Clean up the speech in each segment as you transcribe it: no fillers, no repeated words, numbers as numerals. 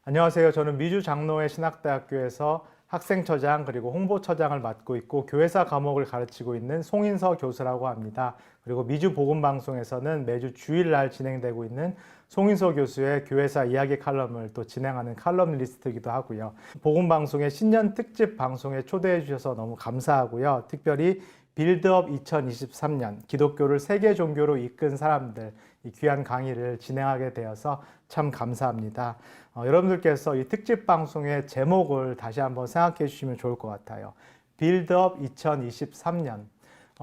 안녕하세요. 저는 미주 장로회 신학대학교에서 학생처장 그리고 홍보처장을 맡고 있고 교회사 과목을 가르치고 있는 송인서 교수라고 합니다. 그리고 미주 복음방송에서는 매주 주일날 진행되고 있는 송인서 교수의 교회사 이야기 칼럼을 또 진행하는 칼럼리스트이기도 하고요. 복음방송의 신년 특집 방송에 초대해 주셔서 너무 감사하고요. 특별히 빌드업 2023년 기독교를 세계 종교로 이끈 사람들 이 귀한 강의를 진행하게 되어서 참 감사합니다. 여러분들께서 이 특집 방송의 제목을 다시 한번 생각해 주시면 좋을 것 같아요. 빌드업 2023년.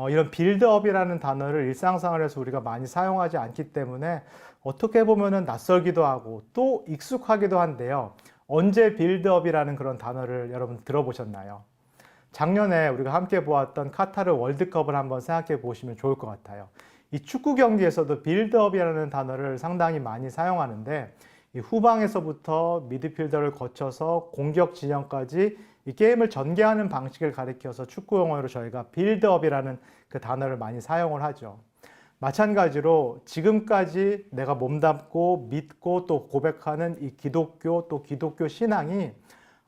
이런 빌드업이라는 단어를 일상생활에서 우리가 많이 사용하지 않기 때문에 어떻게 보면은 낯설기도 하고 또 익숙하기도 한데요. 언제 빌드업이라는 그런 단어를 여러분 들어보셨나요? 작년에 우리가 함께 보았던 카타르 월드컵을 한번 생각해 보시면 좋을 것 같아요. 이 축구 경기에서도 빌드업이라는 단어를 상당히 많이 사용하는데 이 후방에서부터 미드필더를 거쳐서 공격 진영까지 이 게임을 전개하는 방식을 가리켜서 축구 용어로 저희가 빌드업이라는 그 단어를 많이 사용을 하죠. 마찬가지로 지금까지 내가 몸담고 믿고 또 고백하는 이 기독교 또 기독교 신앙이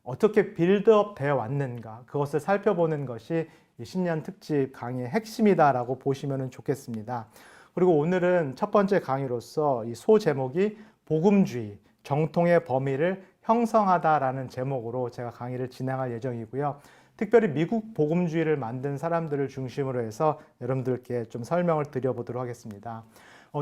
어떻게 빌드업 되어 왔는가 그것을 살펴보는 것이 이 신년 특집 강의의 핵심이다라고 보시면 좋겠습니다. 그리고 오늘은 첫 번째 강의로서 이 소제목이 복음주의, 정통의 범위를 형성하다라는 제목으로 제가 강의를 진행할 예정이고요. 특별히 미국 복음주의를 만든 사람들을 중심으로 해서 여러분들께 좀 설명을 드려보도록 하겠습니다.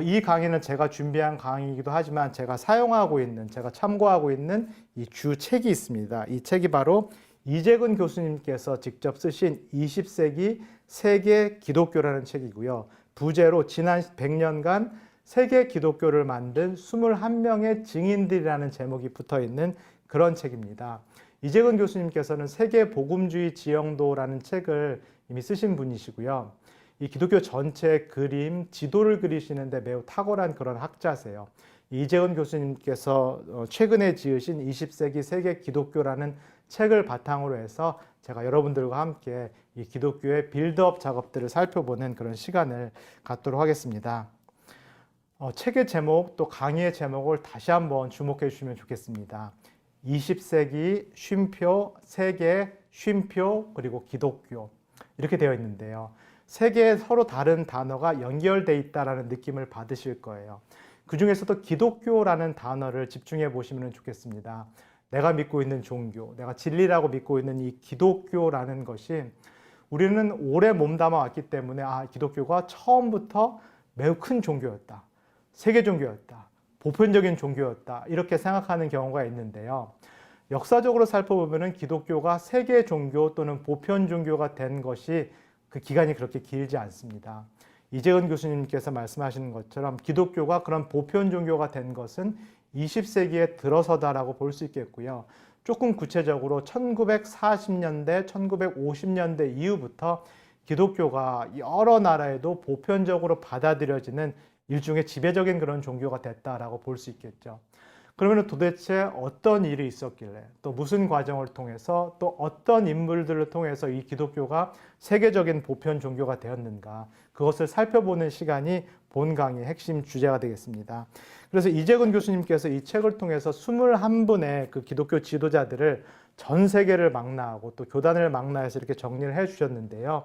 이 강의는 제가 준비한 강의이기도 하지만 제가 사용하고 있는, 제가 참고하고 있는 이 주 책이 있습니다. 이 책이 바로 이재근 교수님께서 직접 쓰신 20세기 세계 기독교라는 책이고요. 부제로 지난 100년간 세계 기독교를 만든 21명의 증인들이라는 제목이 붙어 있는 그런 책입니다. 이재근 교수님께서는 세계 복음주의 지형도라는 책을 이미 쓰신 분이시고요. 이 기독교 전체 그림, 지도를 그리시는데 매우 탁월한 그런 학자세요. 이재근 교수님께서 최근에 지으신 20세기 세계 기독교라는 책을 바탕으로 해서 제가 여러분들과 함께 이 기독교의 빌드업 작업들을 살펴보는 그런 시간을 갖도록 하겠습니다. 책의 제목 또 강의의 제목을 다시 한번 주목해 주시면 좋겠습니다. 20세기 쉼표, 세계, 쉼표, 그리고 기독교 이렇게 되어 있는데요. 세 개의 서로 다른 단어가 연결되어 있다는 느낌을 받으실 거예요. 그 중에서도 기독교라는 단어를 집중해 보시면 좋겠습니다. 내가 믿고 있는 종교, 내가 진리라고 믿고 있는 이 기독교라는 것이 우리는 오래 몸담아 왔기 때문에 기독교가 처음부터 매우 큰 종교였다. 세계 종교였다. 보편적인 종교였다. 이렇게 생각하는 경우가 있는데요. 역사적으로 살펴보면 기독교가 세계 종교 또는 보편 종교가 된 것이 그 기간이 그렇게 길지 않습니다. 이재근 교수님께서 말씀하시는 것처럼 기독교가 그런 보편 종교가 된 것은 20세기에 들어서다라고 볼 수 있겠고요. 조금 구체적으로 1940년대, 1950년대 이후부터 기독교가 여러 나라에도 보편적으로 받아들여지는 일종의 지배적인 그런 종교가 됐다라고 볼 수 있겠죠. 그러면 도대체 어떤 일이 있었길래 또 무슨 과정을 통해서 또 어떤 인물들을 통해서 이 기독교가 세계적인 보편 종교가 되었는가 그것을 살펴보는 시간이 본 강의의 핵심 주제가 되겠습니다. 그래서 이재근 교수님께서 이 책을 통해서 21분의 그 기독교 지도자들을 전 세계를 망라하고 또 교단을 망라해서 이렇게 정리를 해 주셨는데요.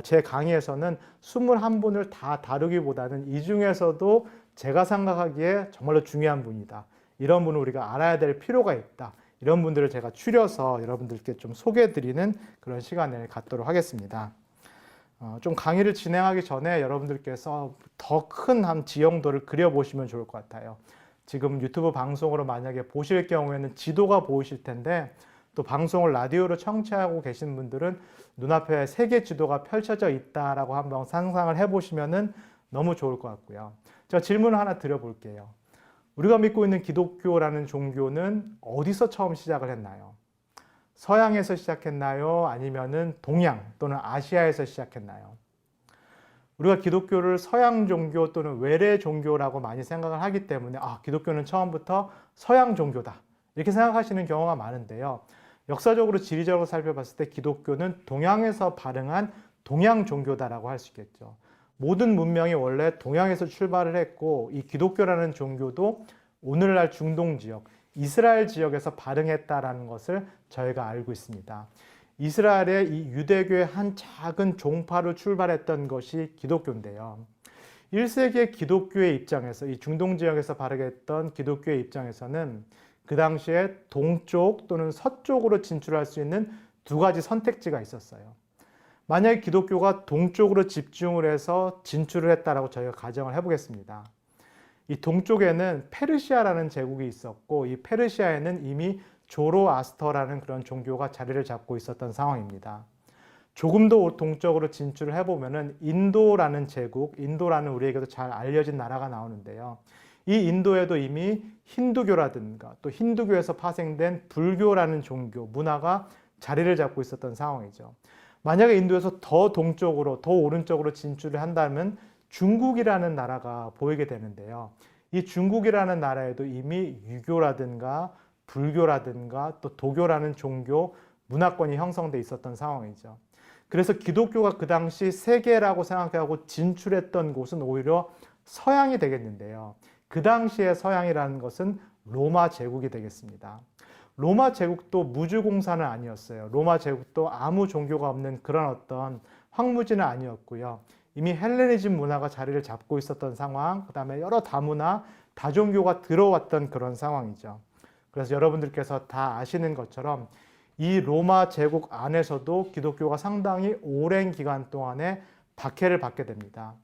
제 강의에서는 21분을 다 다루기보다는 이 중에서도 제가 생각하기에 정말로 중요한 분이다. 이런 분을 우리가 알아야 될 필요가 있다. 이런 분들을 제가 추려서 여러분들께 좀 소개해드리는 그런 시간을 갖도록 하겠습니다. 좀 강의를 진행하기 전에 여러분들께서 더 큰 한 지형도를 그려보시면 좋을 것 같아요. 지금 유튜브 방송으로 만약에 보실 경우에는 지도가 보이실 텐데 또 방송을 라디오로 청취하고 계신 분들은 눈앞에 세계 지도가 펼쳐져 있다라고 한번 상상을 해보시면 너무 좋을 것 같고요. 제가 질문을 하나 드려볼게요. 우리가 믿고 있는 기독교라는 종교는 어디서 처음 시작을 했나요? 서양에서 시작했나요? 아니면은 동양 또는 아시아에서 시작했나요? 우리가 기독교를 서양 종교 또는 외래 종교라고 많이 생각을 하기 때문에 기독교는 처음부터 서양 종교다. 이렇게 생각하시는 경우가 많은데요. 역사적으로 지리적으로 살펴봤을 때 기독교는 동양에서 발흥한 동양 종교다라고 할 수 있겠죠. 모든 문명이 원래 동양에서 출발을 했고 이 기독교라는 종교도 오늘날 중동 지역, 이스라엘 지역에서 발흥했다라는 것을 저희가 알고 있습니다. 이스라엘의 이 유대교의 한 작은 종파로 출발했던 것이 기독교인데요. 1세기의 기독교의 입장에서, 이 중동 지역에서 발흥했던 기독교의 입장에서는 그 당시에 동쪽 또는 서쪽으로 진출할 수 있는 두 가지 선택지가 있었어요. 만약에 기독교가 동쪽으로 집중을 해서 진출을 했다라고 저희가 가정을 해보겠습니다. 이 동쪽에는 페르시아라는 제국이 있었고, 이 페르시아에는 이미 조로아스터라는 그런 종교가 자리를 잡고 있었던 상황입니다. 조금 더 동쪽으로 진출을 해보면은 인도라는 제국, 인도라는 우리에게도 잘 알려진 나라가 나오는데요. 이 인도에도 이미 힌두교라든가 또 힌두교에서 파생된 불교라는 종교, 문화가 자리를 잡고 있었던 상황이죠. 만약에 인도에서 더 동쪽으로, 더 오른쪽으로 진출을 한다면 중국이라는 나라가 보이게 되는데요. 이 중국이라는 나라에도 이미 유교라든가 불교라든가 또 도교라는 종교, 문화권이 형성돼 있었던 상황이죠. 그래서 기독교가 그 당시 세계라고 생각하고 진출했던 곳은 오히려 서양이 되겠는데요. 그 당시의 서양이라는 것은 로마 제국이 되겠습니다. 로마 제국도 무주공산은 아니었어요. 로마 제국도 아무 종교가 없는 그런 어떤 황무지는 아니었고요. 이미 헬레니즘 문화가 자리를 잡고 있었던 상황, 그 다음에 여러 다문화, 다종교가 들어왔던 그런 상황이죠. 그래서 여러분들께서 다 아시는 것처럼 이 로마 제국 안에서도 기독교가 상당히 오랜 기간 동안에 박해를 받게 됩니다.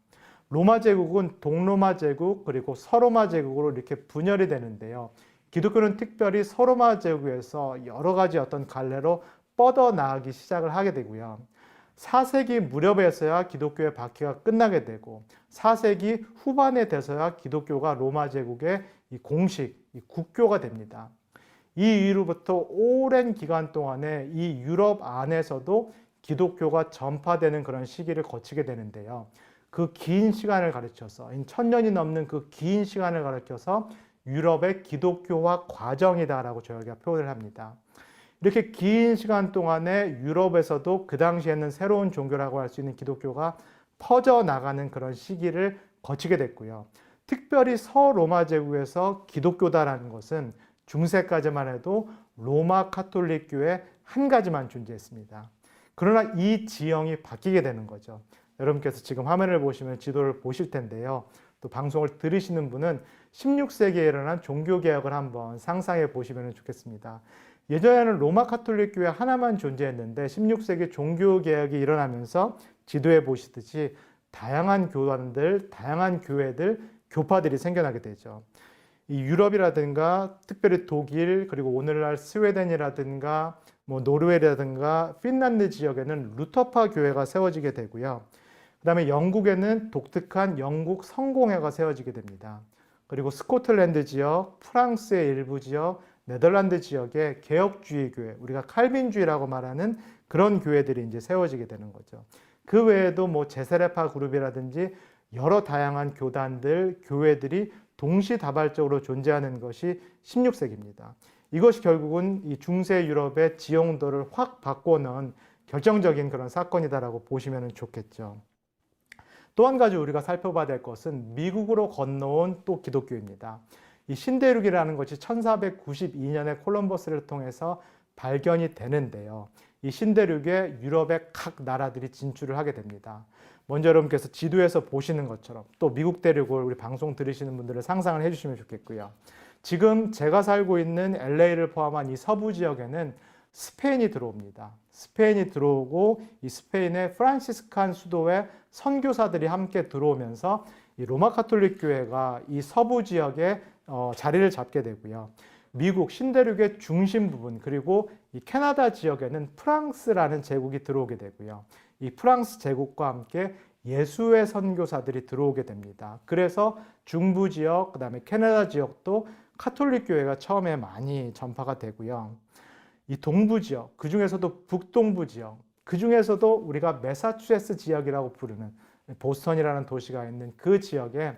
로마 제국은 동로마 제국 그리고 서로마 제국으로 이렇게 분열이 되는데요. 기독교는 특별히 서로마 제국에서 여러 가지 어떤 갈래로 뻗어나가기 시작을 하게 되고요. 4세기 무렵에서야 기독교의 박해가 끝나게 되고 4세기 후반에 돼서야 기독교가 로마 제국의 이 공식, 이 국교가 됩니다. 이 이후로부터 오랜 기간 동안에 이 유럽 안에서도 기독교가 전파되는 그런 시기를 거치게 되는데요. 그 긴 시간을 가르쳐서, 1000년이 넘는 그 긴 시간을 가르쳐서 유럽의 기독교화 과정이다라고 저희가 표현을 합니다. 이렇게 긴 시간 동안에 유럽에서도 그 당시에는 새로운 종교라고 할 수 있는 기독교가 퍼져나가는 그런 시기를 거치게 됐고요. 특별히 서로마 제국에서 기독교다라는 것은 중세까지만 해도 로마 카톨릭 교회 한 가지만 존재했습니다. 그러나 이 지형이 바뀌게 되는 거죠. 여러분께서 지금 화면을 보시면 지도를 보실 텐데요. 또 방송을 들으시는 분은 16세기에 일어난 종교개혁을 한번 상상해 보시면 좋겠습니다. 예전에는 로마 카톨릭 교회 하나만 존재했는데 16세기 종교개혁이 일어나면서 지도에 보시듯이 다양한 교단들, 다양한 교회들, 교파들이 생겨나게 되죠. 이 유럽이라든가 특별히 독일 그리고 오늘날 스웨덴이라든가 노르웨이라든가 핀란드 지역에는 루터파 교회가 세워지게 되고요. 그 다음에 영국에는 독특한 영국 성공회가 세워지게 됩니다. 그리고 스코틀랜드 지역, 프랑스의 일부 지역, 네덜란드 지역에 개혁주의 교회, 우리가 칼빈주의라고 말하는 그런 교회들이 이제 세워지게 되는 거죠. 그 외에도 제세례파 그룹이라든지 여러 다양한 교단들, 교회들이 동시다발적으로 존재하는 것이 16세기입니다. 이것이 결국은 이 중세 유럽의 지형도를 확 바꿔놓은 결정적인 그런 사건이다라고 보시면 좋겠죠. 또 한 가지 우리가 살펴봐야 될 것은 미국으로 건너온 또 기독교입니다. 이 신대륙이라는 것이 1492년에 콜럼버스를 통해서 발견이 되는데요. 이 신대륙에 유럽의 각 나라들이 진출을 하게 됩니다. 먼저 여러분께서 지도에서 보시는 것처럼 또 미국 대륙을 우리 방송 들으시는 분들을 상상을 해주시면 좋겠고요. 지금 제가 살고 있는 LA를 포함한 이 서부 지역에는 스페인이 들어옵니다. 스페인이 들어오고 이 스페인의 프란시스칸 수도에 선교사들이 함께 들어오면서 이 로마 카톨릭 교회가 이 서부 지역에 자리를 잡게 되고요. 미국 신대륙의 중심 부분 그리고 이 캐나다 지역에는 프랑스라는 제국이 들어오게 되고요. 이 프랑스 제국과 함께 예수의 선교사들이 들어오게 됩니다. 그래서 중부 지역, 그다음에 캐나다 지역도 카톨릭 교회가 처음에 많이 전파가 되고요. 이 동부 지역, 그 중에서도 북동부 지역, 그 중에서도 우리가 매사추세츠 지역이라고 부르는 보스턴이라는 도시가 있는 그 지역에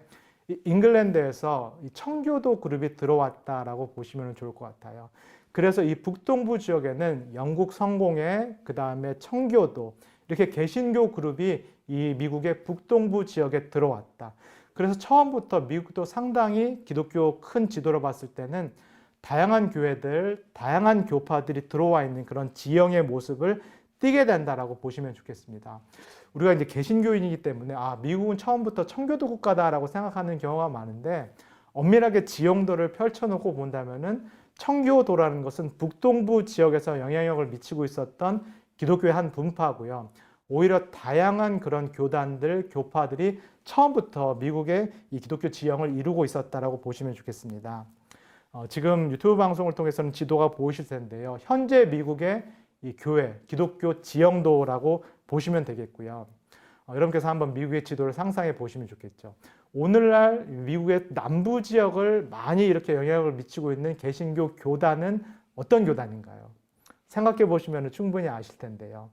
잉글랜드에서 청교도 그룹이 들어왔다라고 보시면 좋을 것 같아요. 그래서 이 북동부 지역에는 영국 성공회, 그 다음에 청교도, 이렇게 개신교 그룹이 이 미국의 북동부 지역에 들어왔다. 그래서 처음부터 미국도 상당히 기독교 큰 지도로 봤을 때는 다양한 교회들, 다양한 교파들이 들어와 있는 그런 지형의 모습을 띠게 된다라고 보시면 좋겠습니다. 우리가 이제 개신교인이기 때문에 미국은 처음부터 청교도 국가다라고 생각하는 경우가 많은데, 엄밀하게 지형도를 펼쳐놓고 본다면은 청교도라는 것은 북동부 지역에서 영향력을 미치고 있었던 기독교의 한 분파고요. 오히려 다양한 그런 교단들, 교파들이 처음부터 미국의 이 기독교 지형을 이루고 있었다라고 보시면 좋겠습니다. 지금 유튜브 방송을 통해서는 지도가 보이실 텐데요. 현재 미국의 이 교회, 기독교 지형도라고 보시면 되겠고요. 여러분께서 한번 미국의 지도를 상상해 보시면 좋겠죠. 오늘날 미국의 남부 지역을 많이 이렇게 영향을 미치고 있는 개신교 교단은 어떤 교단인가요? 생각해 보시면 충분히 아실 텐데요.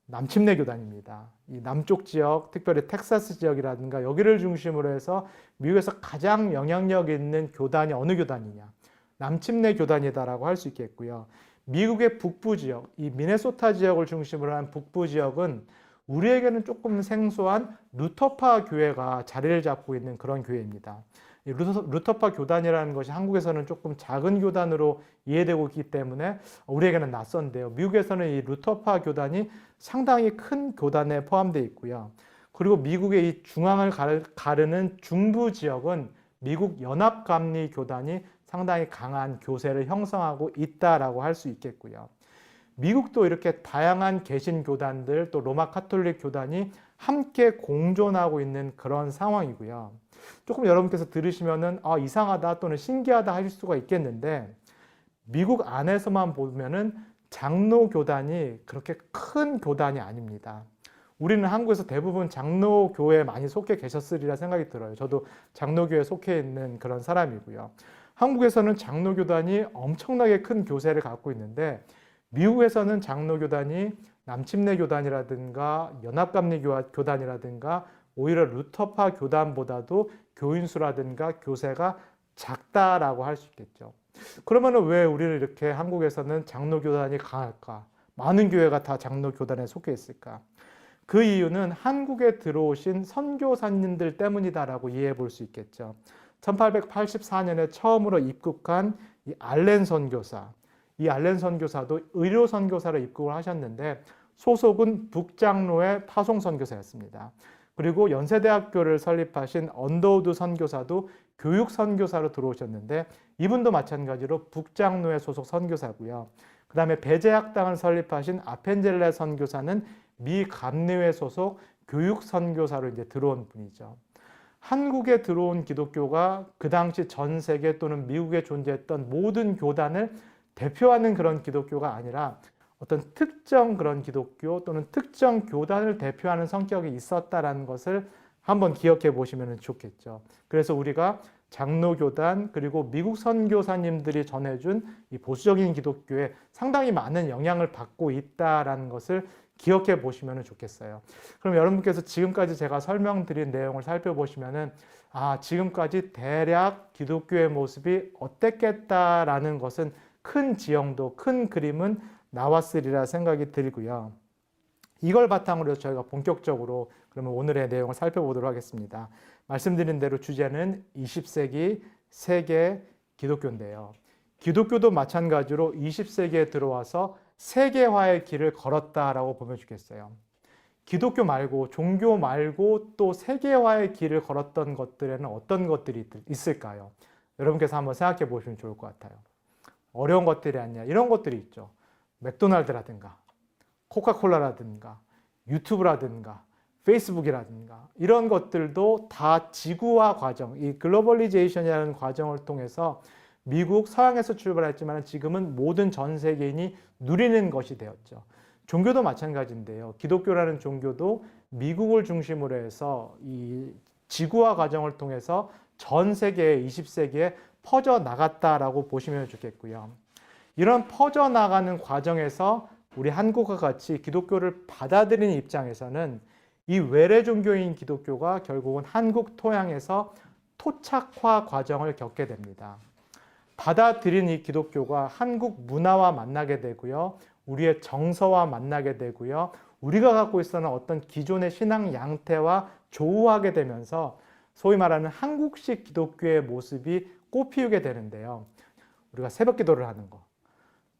남침내 교단입니다. 이 남쪽 지역, 특별히 텍사스 지역이라든가 여기를 중심으로 해서 미국에서 가장 영향력 있는 교단이 어느 교단이냐? 남침내 교단이다라고 할 수 있겠고요. 미국의 북부 지역, 이 미네소타 지역을 중심으로 한 북부 지역은 우리에게는 조금 생소한 루터파 교회가 자리를 잡고 있는 그런 교회입니다. 이 루터파 교단이라는 것이 한국에서는 조금 작은 교단으로 이해되고 있기 때문에 우리에게는 낯선데요. 미국에서는 이 루터파 교단이 상당히 큰 교단에 포함되어 있고요. 그리고 미국의 이 중앙을 가르는 중부 지역은 미국 연합감리 교단이 상당히 강한 교세를 형성하고 있다라고 할 수 있겠고요. 미국도 이렇게 다양한 개신 교단들 또 로마 카톨릭 교단이 함께 공존하고 있는 그런 상황이고요. 조금 여러분께서 들으시면은 이상하다 또는 신기하다 하실 수가 있겠는데, 미국 안에서만 보면은 장로 교단이 그렇게 큰 교단이 아닙니다. 우리는 한국에서 대부분 장로교회에 많이 속해 계셨으리라 생각이 들어요. 저도 장로교회에 속해 있는 그런 사람이고요. 한국에서는 장로교단이 엄청나게 큰 교세를 갖고 있는데, 미국에서는 장로교단이 남침내 교단이라든가 연합감리 교단이라든가 오히려 루터파 교단보다도 교인수라든가 교세가 작다라고 할 수 있겠죠. 그러면 왜 우리는 이렇게 한국에서는 장로교단이 강할까? 많은 교회가 다 장로교단에 속해 있을까? 그 이유는 한국에 들어오신 선교사님들 때문이다라고 이해해 볼 수 있겠죠. 1884년에 처음으로 입국한 이 알렌 선교사, 이 알렌 선교사도 의료 선교사로 입국을 하셨는데 소속은 북장로의 파송 선교사였습니다. 그리고 연세대학교를 설립하신 언더우드 선교사도 교육 선교사로 들어오셨는데 이분도 마찬가지로 북장로의 소속 선교사고요. 그 다음에 배제학당을 설립하신 아펜젤레 선교사는 미 감리회 소속 교육 선교사로 이제 들어온 분이죠. 한국에 들어온 기독교가 그 당시 전 세계 또는 미국에 존재했던 모든 교단을 대표하는 그런 기독교가 아니라 어떤 특정 그런 기독교 또는 특정 교단을 대표하는 성격이 있었다라는 것을 한번 기억해 보시면 좋겠죠. 그래서 우리가 장로교단 그리고 미국 선교사님들이 전해준 이 보수적인 기독교에 상당히 많은 영향을 받고 있다라는 것을 기억해 보시면 좋겠어요. 그럼 여러분께서 지금까지 제가 설명드린 내용을 살펴보시면은 지금까지 대략 기독교의 모습이 어땠겠다라는 것은 큰 지형도, 큰 그림은 나왔으리라 생각이 들고요. 이걸 바탕으로 해서 저희가 본격적으로 그러면 오늘의 내용을 살펴보도록 하겠습니다. 말씀드린 대로 주제는 20세기 세계 기독교인데요. 기독교도 마찬가지로 20세기에 들어와서 세계화의 길을 걸었다라고 보면 좋겠어요. 기독교 말고 종교 말고 또 세계화의 길을 걸었던 것들에는 어떤 것들이 있을까요? 여러분께서 한번 생각해 보시면 좋을 것 같아요. 어려운 것들이 아니냐 이런 것들이 있죠. 맥도날드라든가 코카콜라라든가 유튜브라든가 페이스북이라든가 이런 것들도 다 지구화 과정, 이 글로벌리제이션이라는 과정을 통해서 미국 서양에서 출발했지만 지금은 모든 전 세계인이 누리는 것이 되었죠. 종교도 마찬가지인데요. 기독교라는 종교도 미국을 중심으로 해서 이 지구화 과정을 통해서 전 세계 20세기에 퍼져 나갔다라고 보시면 좋겠고요. 이런 퍼져 나가는 과정에서 우리 한국과 같이 기독교를 받아들이는 입장에서는 이 외래 종교인 기독교가 결국은 한국 토양에서 토착화 과정을 겪게 됩니다. 받아들인 이 기독교가 한국 문화와 만나게 되고요. 우리의 정서와 만나게 되고요. 우리가 갖고 있었던 어떤 기존의 신앙 양태와 조우하게 되면서 소위 말하는 한국식 기독교의 모습이 꽃피우게 되는데요. 우리가 새벽 기도를 하는 거,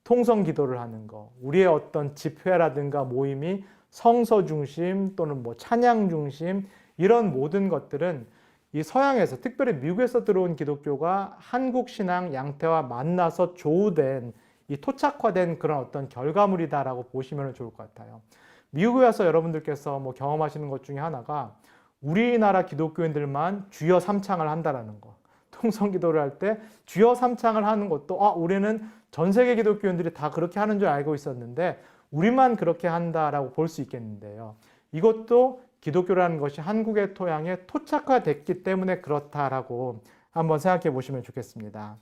통성 기도를 하는 거, 우리의 어떤 집회라든가 모임이 성서 중심 또는 뭐 찬양 중심 이런 모든 것들은 이 서양에서 특별히 미국에서 들어온 기독교가 한국 신앙 양태와 만나서 조우된 이 토착화된 그런 어떤 결과물이다라고 보시면 좋을 것 같아요. 미국에 와서 여러분들께서 뭐 경험하시는 것 중에 하나가 우리나라 기독교인들만 주여 삼창을 한다라는 거. 통성 기도를 할 때 주여 삼창을 하는 것도 우리는 전 세계 기독교인들이 다 그렇게 하는 줄 알고 있었는데 우리만 그렇게 한다라고 볼 수 있겠는데요. 이것도 기독교라는 것이 한국의 토양에 토착화됐기 때문에 그렇다라고 한번 생각해 보시면 좋겠습니다.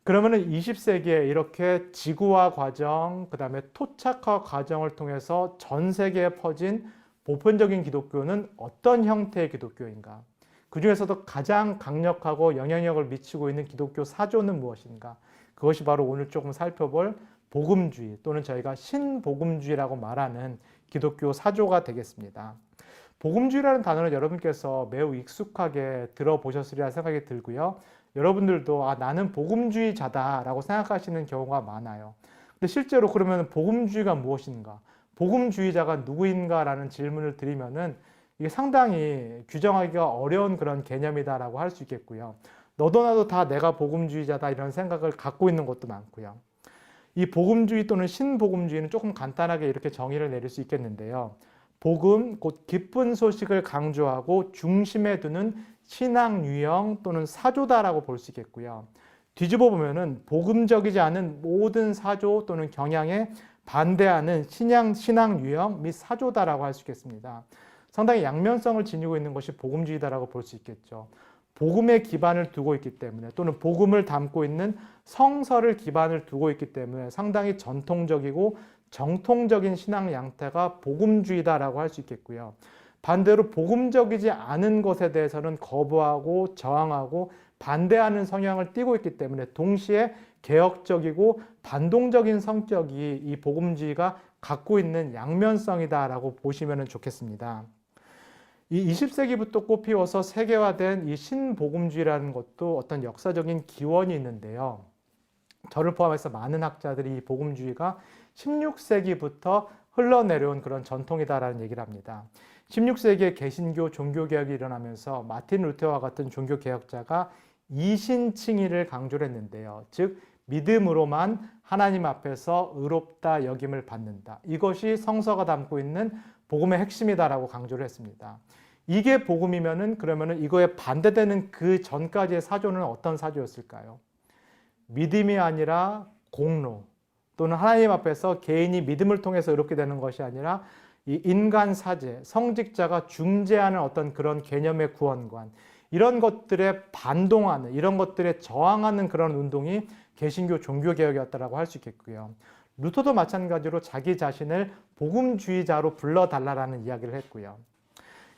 그러면은 20세기에 이렇게 지구화 과정, 그 다음에 토착화 과정을 통해서 전 세계에 퍼진 보편적인 기독교는 어떤 형태의 기독교인가? 그 중에서도 가장 강력하고 영향력을 미치고 있는 기독교 사조는 무엇인가? 그것이 바로 오늘 조금 살펴볼 복음주의 또는 저희가 신복음주의라고 말하는 기독교 사조가 되겠습니다. 복음주의라는 단어는 여러분께서 매우 익숙하게 들어보셨으리라 생각이 들고요. 여러분들도 나는 복음주의자다라고 생각하시는 경우가 많아요. 근데 실제로 그러면 복음주의가 무엇인가? 복음주의자가 누구인가라는 질문을 드리면은 이게 상당히 규정하기가 어려운 그런 개념이다라고 할 수 있겠고요. 너도 나도 다 내가 복음주의자다 이런 생각을 갖고 있는 것도 많고요. 이 복음주의 또는 신복음주의는 조금 간단하게 이렇게 정의를 내릴 수 있겠는데요. 복음, 곧 기쁜 소식을 강조하고 중심에 두는 신앙 유형 또는 사조다라고 볼 수 있겠고요. 뒤집어 보면은 복음적이지 않은 모든 사조 또는 경향에 반대하는 신앙 유형 및 사조다라고 할 수 있겠습니다. 상당히 양면성을 지니고 있는 것이 복음주의다라고 볼 수 있겠죠. 복음의 기반을 두고 있기 때문에 또는 복음을 담고 있는 성서를 기반을 두고 있기 때문에 상당히 전통적이고 정통적인 신앙 양태가 복음주의다라고 할 수 있겠고요. 반대로 복음적이지 않은 것에 대해서는 거부하고 저항하고 반대하는 성향을 띠고 있기 때문에 동시에 개혁적이고 반동적인 성격이 이 복음주의가 갖고 있는 양면성이다라고 보시면 좋겠습니다. 이 20세기부터 꽃피워서 세계화된 이 신복음주의라는 것도 어떤 역사적인 기원이 있는데요. 저를 포함해서 많은 학자들이 이 복음주의가 16세기부터 흘러내려온 그런 전통이다라는 얘기를 합니다. 16세기에 개신교 종교개혁이 일어나면서 마틴 루터와 같은 종교개혁자가 이신칭의를 강조를 했는데요. 즉 믿음으로만 하나님 앞에서 의롭다 여김을 받는다. 이것이 성서가 담고 있는 복음의 핵심이다라고 강조를 했습니다. 이게 복음이면은 그러면은 이거에 반대되는 그 전까지의 사조는 어떤 사조였을까요? 믿음이 아니라 공로 또는 하나님 앞에서 개인이 믿음을 통해서 의롭게 되는 것이 아니라 이 인간 사제, 성직자가 중재하는 어떤 그런 개념의 구원관 이런 것들에 반동하는 이런 것들에 저항하는 그런 운동이 개신교 종교개혁이었다라고 할 수 있겠고요. 루터도 마찬가지로 자기 자신을 복음주의자로 불러달라는 이야기를 했고요.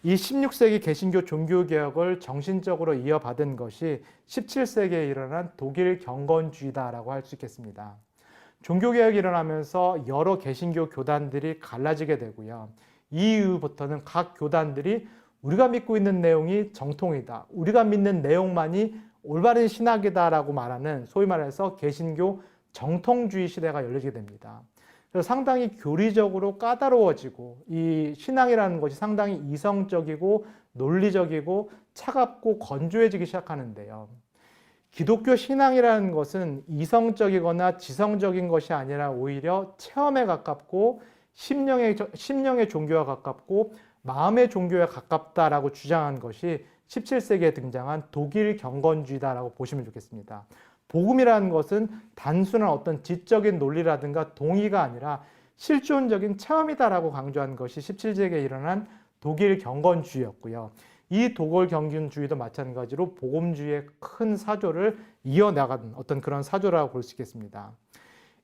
이 16세기 개신교 종교개혁을 정신적으로 이어받은 것이 17세기에 일어난 독일 경건주의다라고 할 수 있겠습니다. 종교개혁이 일어나면서 여러 개신교 교단들이 갈라지게 되고요. 이 이후부터는 각 교단들이 우리가 믿고 있는 내용이 정통이다. 우리가 믿는 내용만이 올바른 신학이다라고 말하는 소위 말해서 개신교 정통주의 시대가 열리게 됩니다. 그래서 상당히 교리적으로 까다로워지고 이 신앙이라는 것이 상당히 이성적이고 논리적이고 차갑고 건조해지기 시작하는데요. 기독교 신앙이라는 것은 이성적이거나 지성적인 것이 아니라 오히려 체험에 가깝고 심령의 종교와 가깝고 마음의 종교에 가깝다라고 주장한 것이 17세기에 등장한 독일 경건주의다라고 보시면 좋겠습니다. 복음이라는 것은 단순한 어떤 지적인 논리라든가 동의가 아니라 실존적인 체험이다라고 강조한 것이 17세기에 일어난 독일 경건주의였고요. 이 독일 경건주의도 마찬가지로 복음주의의 큰 사조를 이어나간 어떤 그런 사조라고 볼 수 있겠습니다.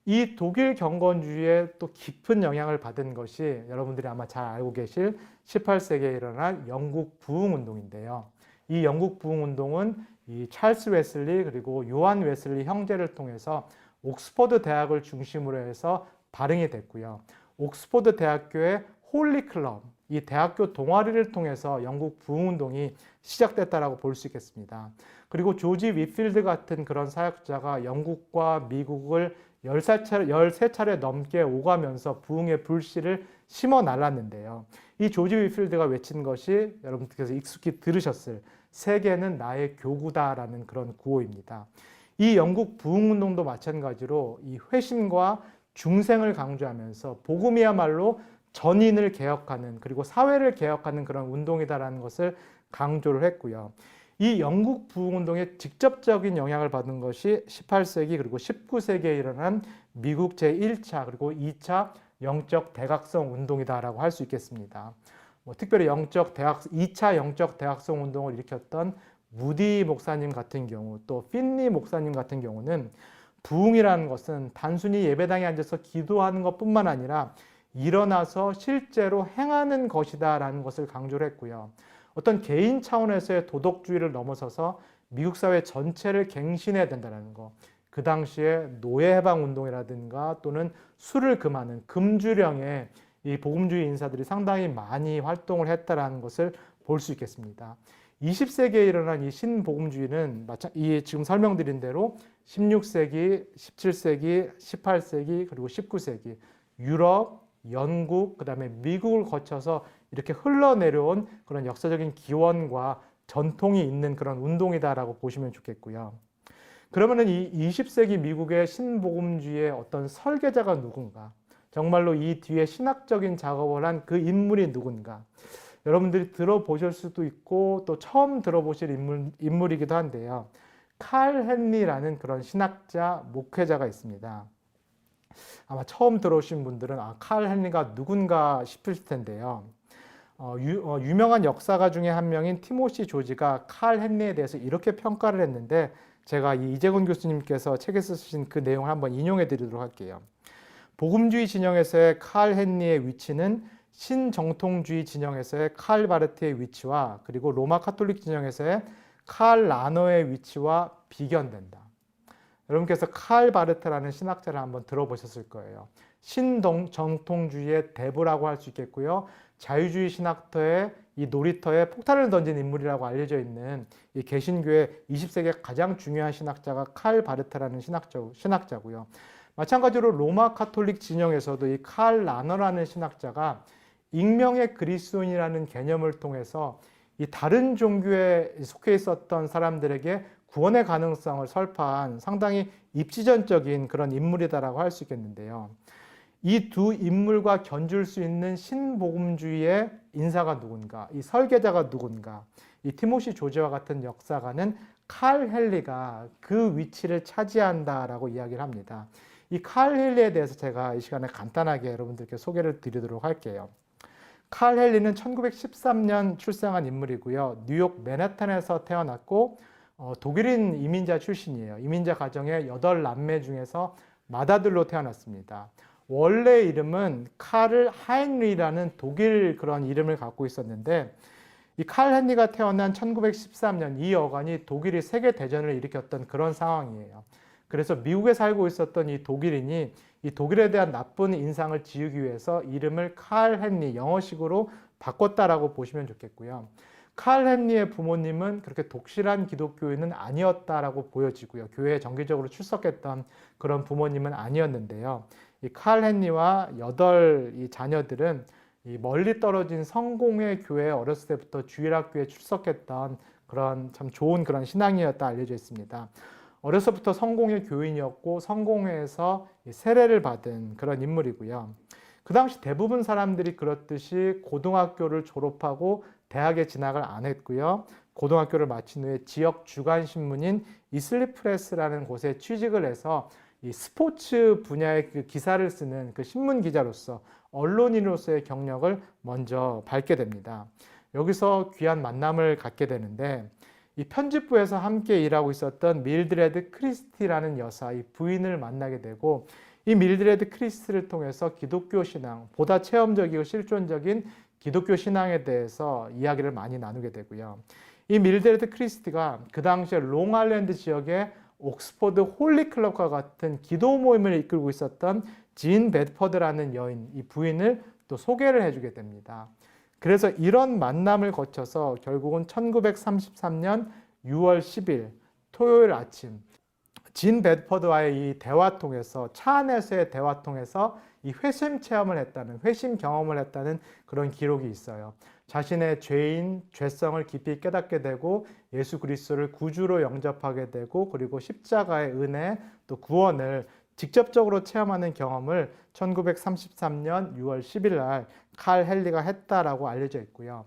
이 독일 경건주의에 또 깊은 영향을 받은 것이 여러분들이 아마 잘 알고 계실 18세기에 일어난 영국 부흥운동인데요. 이 영국 부흥운동은 이 찰스 웨슬리 그리고 요한 웨슬리 형제를 통해서 옥스퍼드 대학을 중심으로 해서 발흥이 됐고요. 옥스퍼드 대학교의 홀리 클럽 이 대학교 동아리를 통해서 영국 부흥운동이 시작됐다라고 볼 수 있겠습니다. 그리고 조지 위필드 같은 그런 사역자가 영국과 미국을 13차례 넘게 오가면서 부흥의 불씨를 심어 날랐는데요. 이 조지 위필드가 외친 것이 여러분들께서 익숙히 들으셨을 세계는 나의 교구다라는 그런 구호입니다. 이 영국 부흥운동도 마찬가지로 이 회심과 중생을 강조하면서 복음이야말로 전인을 개혁하는 그리고 사회를 개혁하는 그런 운동이다라는 것을 강조를 했고요. 이 영국 부흥운동에 직접적인 영향을 받은 것이 18세기 그리고 19세기에 일어난 미국 제1차 그리고 2차 영적 대각성 운동이다라고 할 수 있겠습니다. 특별히 2차 영적 대각성 운동을 일으켰던 무디 목사님 같은 경우 또 핀리 목사님 같은 경우는 부흥이라는 것은 단순히 예배당에 앉아서 기도하는 것뿐만 아니라 일어나서 실제로 행하는 것이다라는 것을 강조를 했고요. 어떤 개인 차원에서의 도덕주의를 넘어서서 미국 사회 전체를 갱신해야 된다는 것. 그 당시에 노예해방운동이라든가 또는 술을 금하는 금주령의 이 복음주의 인사들이 상당히 많이 활동을 했다는 것을 볼 수 있겠습니다. 20세기에 일어난 이 신복음주의는 이 지금 설명드린 대로 16세기, 17세기, 18세기 그리고 19세기 유럽, 영국, 그 다음에 미국을 거쳐서 이렇게 흘러내려온 그런 역사적인 기원과 전통이 있는 그런 운동이다라고 보시면 좋겠고요. 그러면은 이 20세기 미국의 신복음주의의 어떤 설계자가 누군가? 정말로 이 뒤에 신학적인 작업을 한 그 인물이 누군가? 여러분들이 들어보실 수도 있고 또 처음 들어보실 인물이기도 한데요. 칼 헨리라는 그런 신학자, 목회자가 있습니다. 아마 처음 들어오신 분들은 칼 헨리가 누군가 싶으실 텐데요. 유명한 역사가 중에 한 명인 티모시 조지가 칼 헨리에 대해서 이렇게 평가를 했는데 제가 이재건 교수님께서 책에 쓰신 그 내용을 한번 인용해 드리도록 할게요. 복음주의 진영에서의 칼 헨리의 위치는 신정통주의 진영에서의 칼 바르트의 위치와 그리고 로마 카톨릭 진영에서의 칼 라너의 위치와 비견된다. 여러분께서 칼 바르트라는 신학자를 한번 들어보셨을 거예요. 신정통주의의 대부라고 할 수 있겠고요. 자유주의 신학터의 이 놀이터에 폭탄을 던진 인물이라고 알려져 있는 이 개신교의 20세기 가장 중요한 신학자가 칼 바르트라는 신학자고요. 마찬가지로 로마 카톨릭 진영에서도 이 칼 라너라는 신학자가 익명의 그리스도인이라는 개념을 통해서 이 다른 종교에 속해 있었던 사람들에게 구원의 가능성을 설파한 상당히 입지전적인 그런 인물이다라고 할 수 있겠는데요. 이 두 인물과 견줄 수 있는 신복음주의의 인사가 누군가, 이 설계자가 누군가, 이 티모시 조지와 같은 역사가는 칼 헨리가 그 위치를 차지한다라고 이야기를 합니다. 이 칼 헨리에 대해서 제가 이 시간에 간단하게 여러분들께 소개를 드리도록 할게요. 칼 헨리는 1913년 출생한 인물이고요. 뉴욕 맨해튼에서 태어났고 독일인 이민자 출신이에요. 이민자 가정의 8남매 중에서 맏아들로 태어났습니다. 원래 이름은 칼 하인리라는 독일 그런 이름을 갖고 있었는데 이 칼 헨리가 태어난 1913년 이 여간이 독일이 세계대전을 일으켰던 그런 상황이에요. 그래서 미국에 살고 있었던 이 독일인이 이 독일에 대한 나쁜 인상을 지우기 위해서 이름을 칼 헨리 영어식으로 바꿨다라고 보시면 좋겠고요. 칼 헨리의 부모님은 그렇게 독실한 기독교인은 아니었다라고 보여지고요. 교회에 정기적으로 출석했던 그런 부모님은 아니었는데요. 이 칼 헨리와 8 자녀들은 이 멀리 떨어진 성공회 교회에 어렸을 때부터 주일학교에 출석했던 그런 참 좋은 그런 신앙이었다 알려져 있습니다. 어려서부터 성공회 교인이었고 성공회에서 세례를 받은 그런 인물이고요. 그 당시 대부분 사람들이 그렇듯이 고등학교를 졸업하고 대학에 진학을 안 했고요. 고등학교를 마친 후에 지역 주간 신문인 이슬립프레스라는 곳에 취직을 해서 이 스포츠 분야의 그 기사를 쓰는 그 신문 기자로서 언론인으로서의 경력을 먼저 밟게 됩니다. 여기서 귀한 만남을 갖게 되는데 이 편집부에서 함께 일하고 있었던 밀드레드 크리스티라는 여사, 이 부인을 만나게 되고 이 밀드레드 크리스티를 통해서 기독교 신앙, 보다 체험적이고 실존적인 기독교 신앙에 대해서 이야기를 많이 나누게 되고요. 이 밀드레드 크리스티가 그 당시에 롱아일랜드 지역의 옥스퍼드 홀리클럽과 같은 기도 모임을 이끌고 있었던 진 베드퍼드라는 여인, 이 부인을 또 소개를 해주게 됩니다. 그래서 이런 만남을 거쳐서 결국은 1933년 6월 10일 토요일 아침 진 베드퍼드와의 이 대화 통해서 차 안에서의 대화 통해서 이 회심 체험을 했다는 회심 경험을 했다는 그런 기록이 있어요. 자신의 죄인 죄성을 깊이 깨닫게 되고 예수 그리스도를 구주로 영접하게 되고 그리고 십자가의 은혜 또 구원을 직접적으로 체험하는 경험을 1933년 6월 10일 날 칼 헨리가 했다라고 알려져 있고요.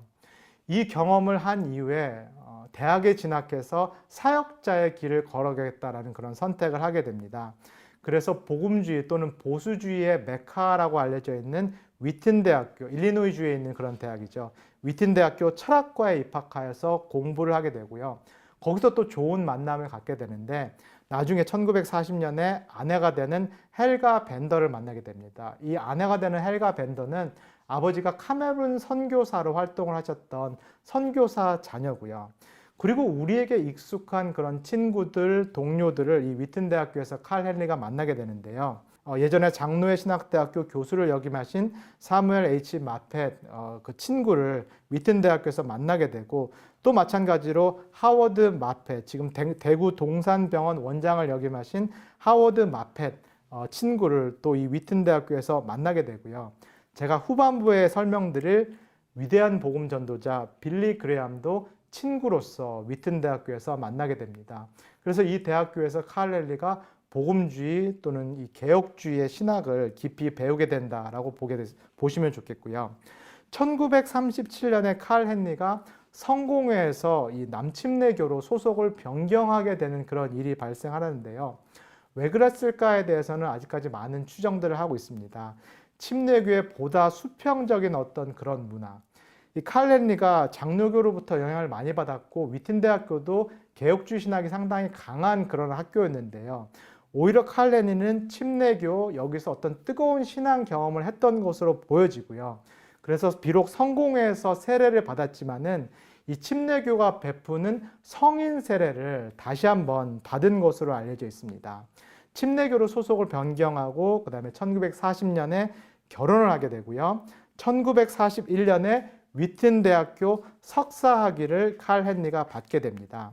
이 경험을 한 이후에 대학에 진학해서 사역자의 길을 걸어가겠다라는 그런 선택을 하게 됩니다. 그래서 복음주의 또는 보수주의의 메카라고 알려져 있는 위튼 대학교, 일리노이주에 있는 그런 대학이죠. 위튼 대학교 철학과에 입학하여서 공부를 하게 되고요. 거기서 또 좋은 만남을 갖게 되는데 나중에 1940년에 아내가 되는 헬가 벤더를 만나게 됩니다. 이 아내가 되는 헬가 벤더는 아버지가 카메룬 선교사로 활동을 하셨던 선교사 자녀고요. 그리고 우리에게 익숙한 그런 친구들, 동료들을 이 위튼 대학교에서 칼 헨리가 만나게 되는데요. 예전에 장로회 신학대학교 교수를 역임하신 사무엘 H. 마펫 그 친구를 위튼 대학교에서 만나게 되고 또 마찬가지로 하워드 마펫 지금 대구 동산병원 원장을 역임하신 하워드 마펫 친구를 또 이 위튼 대학교에서 만나게 되고요. 제가 후반부에 설명드릴 위대한 복음 전도자 빌리 그레함도 친구로서 위튼 대학교에서 만나게 됩니다. 그래서 이 대학교에서 칼 헨리가 복음주의 또는 이 개혁주의의 신학을 깊이 배우게 된다라고 보시면 좋겠고요. 1937년에 칼 헨리가 성공회에서 이 남침례교로 소속을 변경하게 되는 그런 일이 발생하는데요. 왜 그랬을까에 대해서는 아직까지 많은 추정들을 하고 있습니다. 침례교의 보다 수평적인 어떤 그런 문화. 이 칼 헨리가 장로교로부터 영향을 많이 받았고 위튼 대학교도 개혁주의 신학이 상당히 강한 그런 학교였는데요. 오히려 칼 헨리는 침례교 여기서 어떤 뜨거운 신앙 경험을 했던 것으로 보여지고요. 그래서 비록 성공회에서 세례를 받았지만은 이 침례교가 베푸는 성인 세례를 다시 한번 받은 것으로 알려져 있습니다. 침례교로 소속을 변경하고 그다음에 1940년에 결혼을 하게 되고요. 1941년에 위튼 대학교 석사학위를 칼 헨리가 받게 됩니다.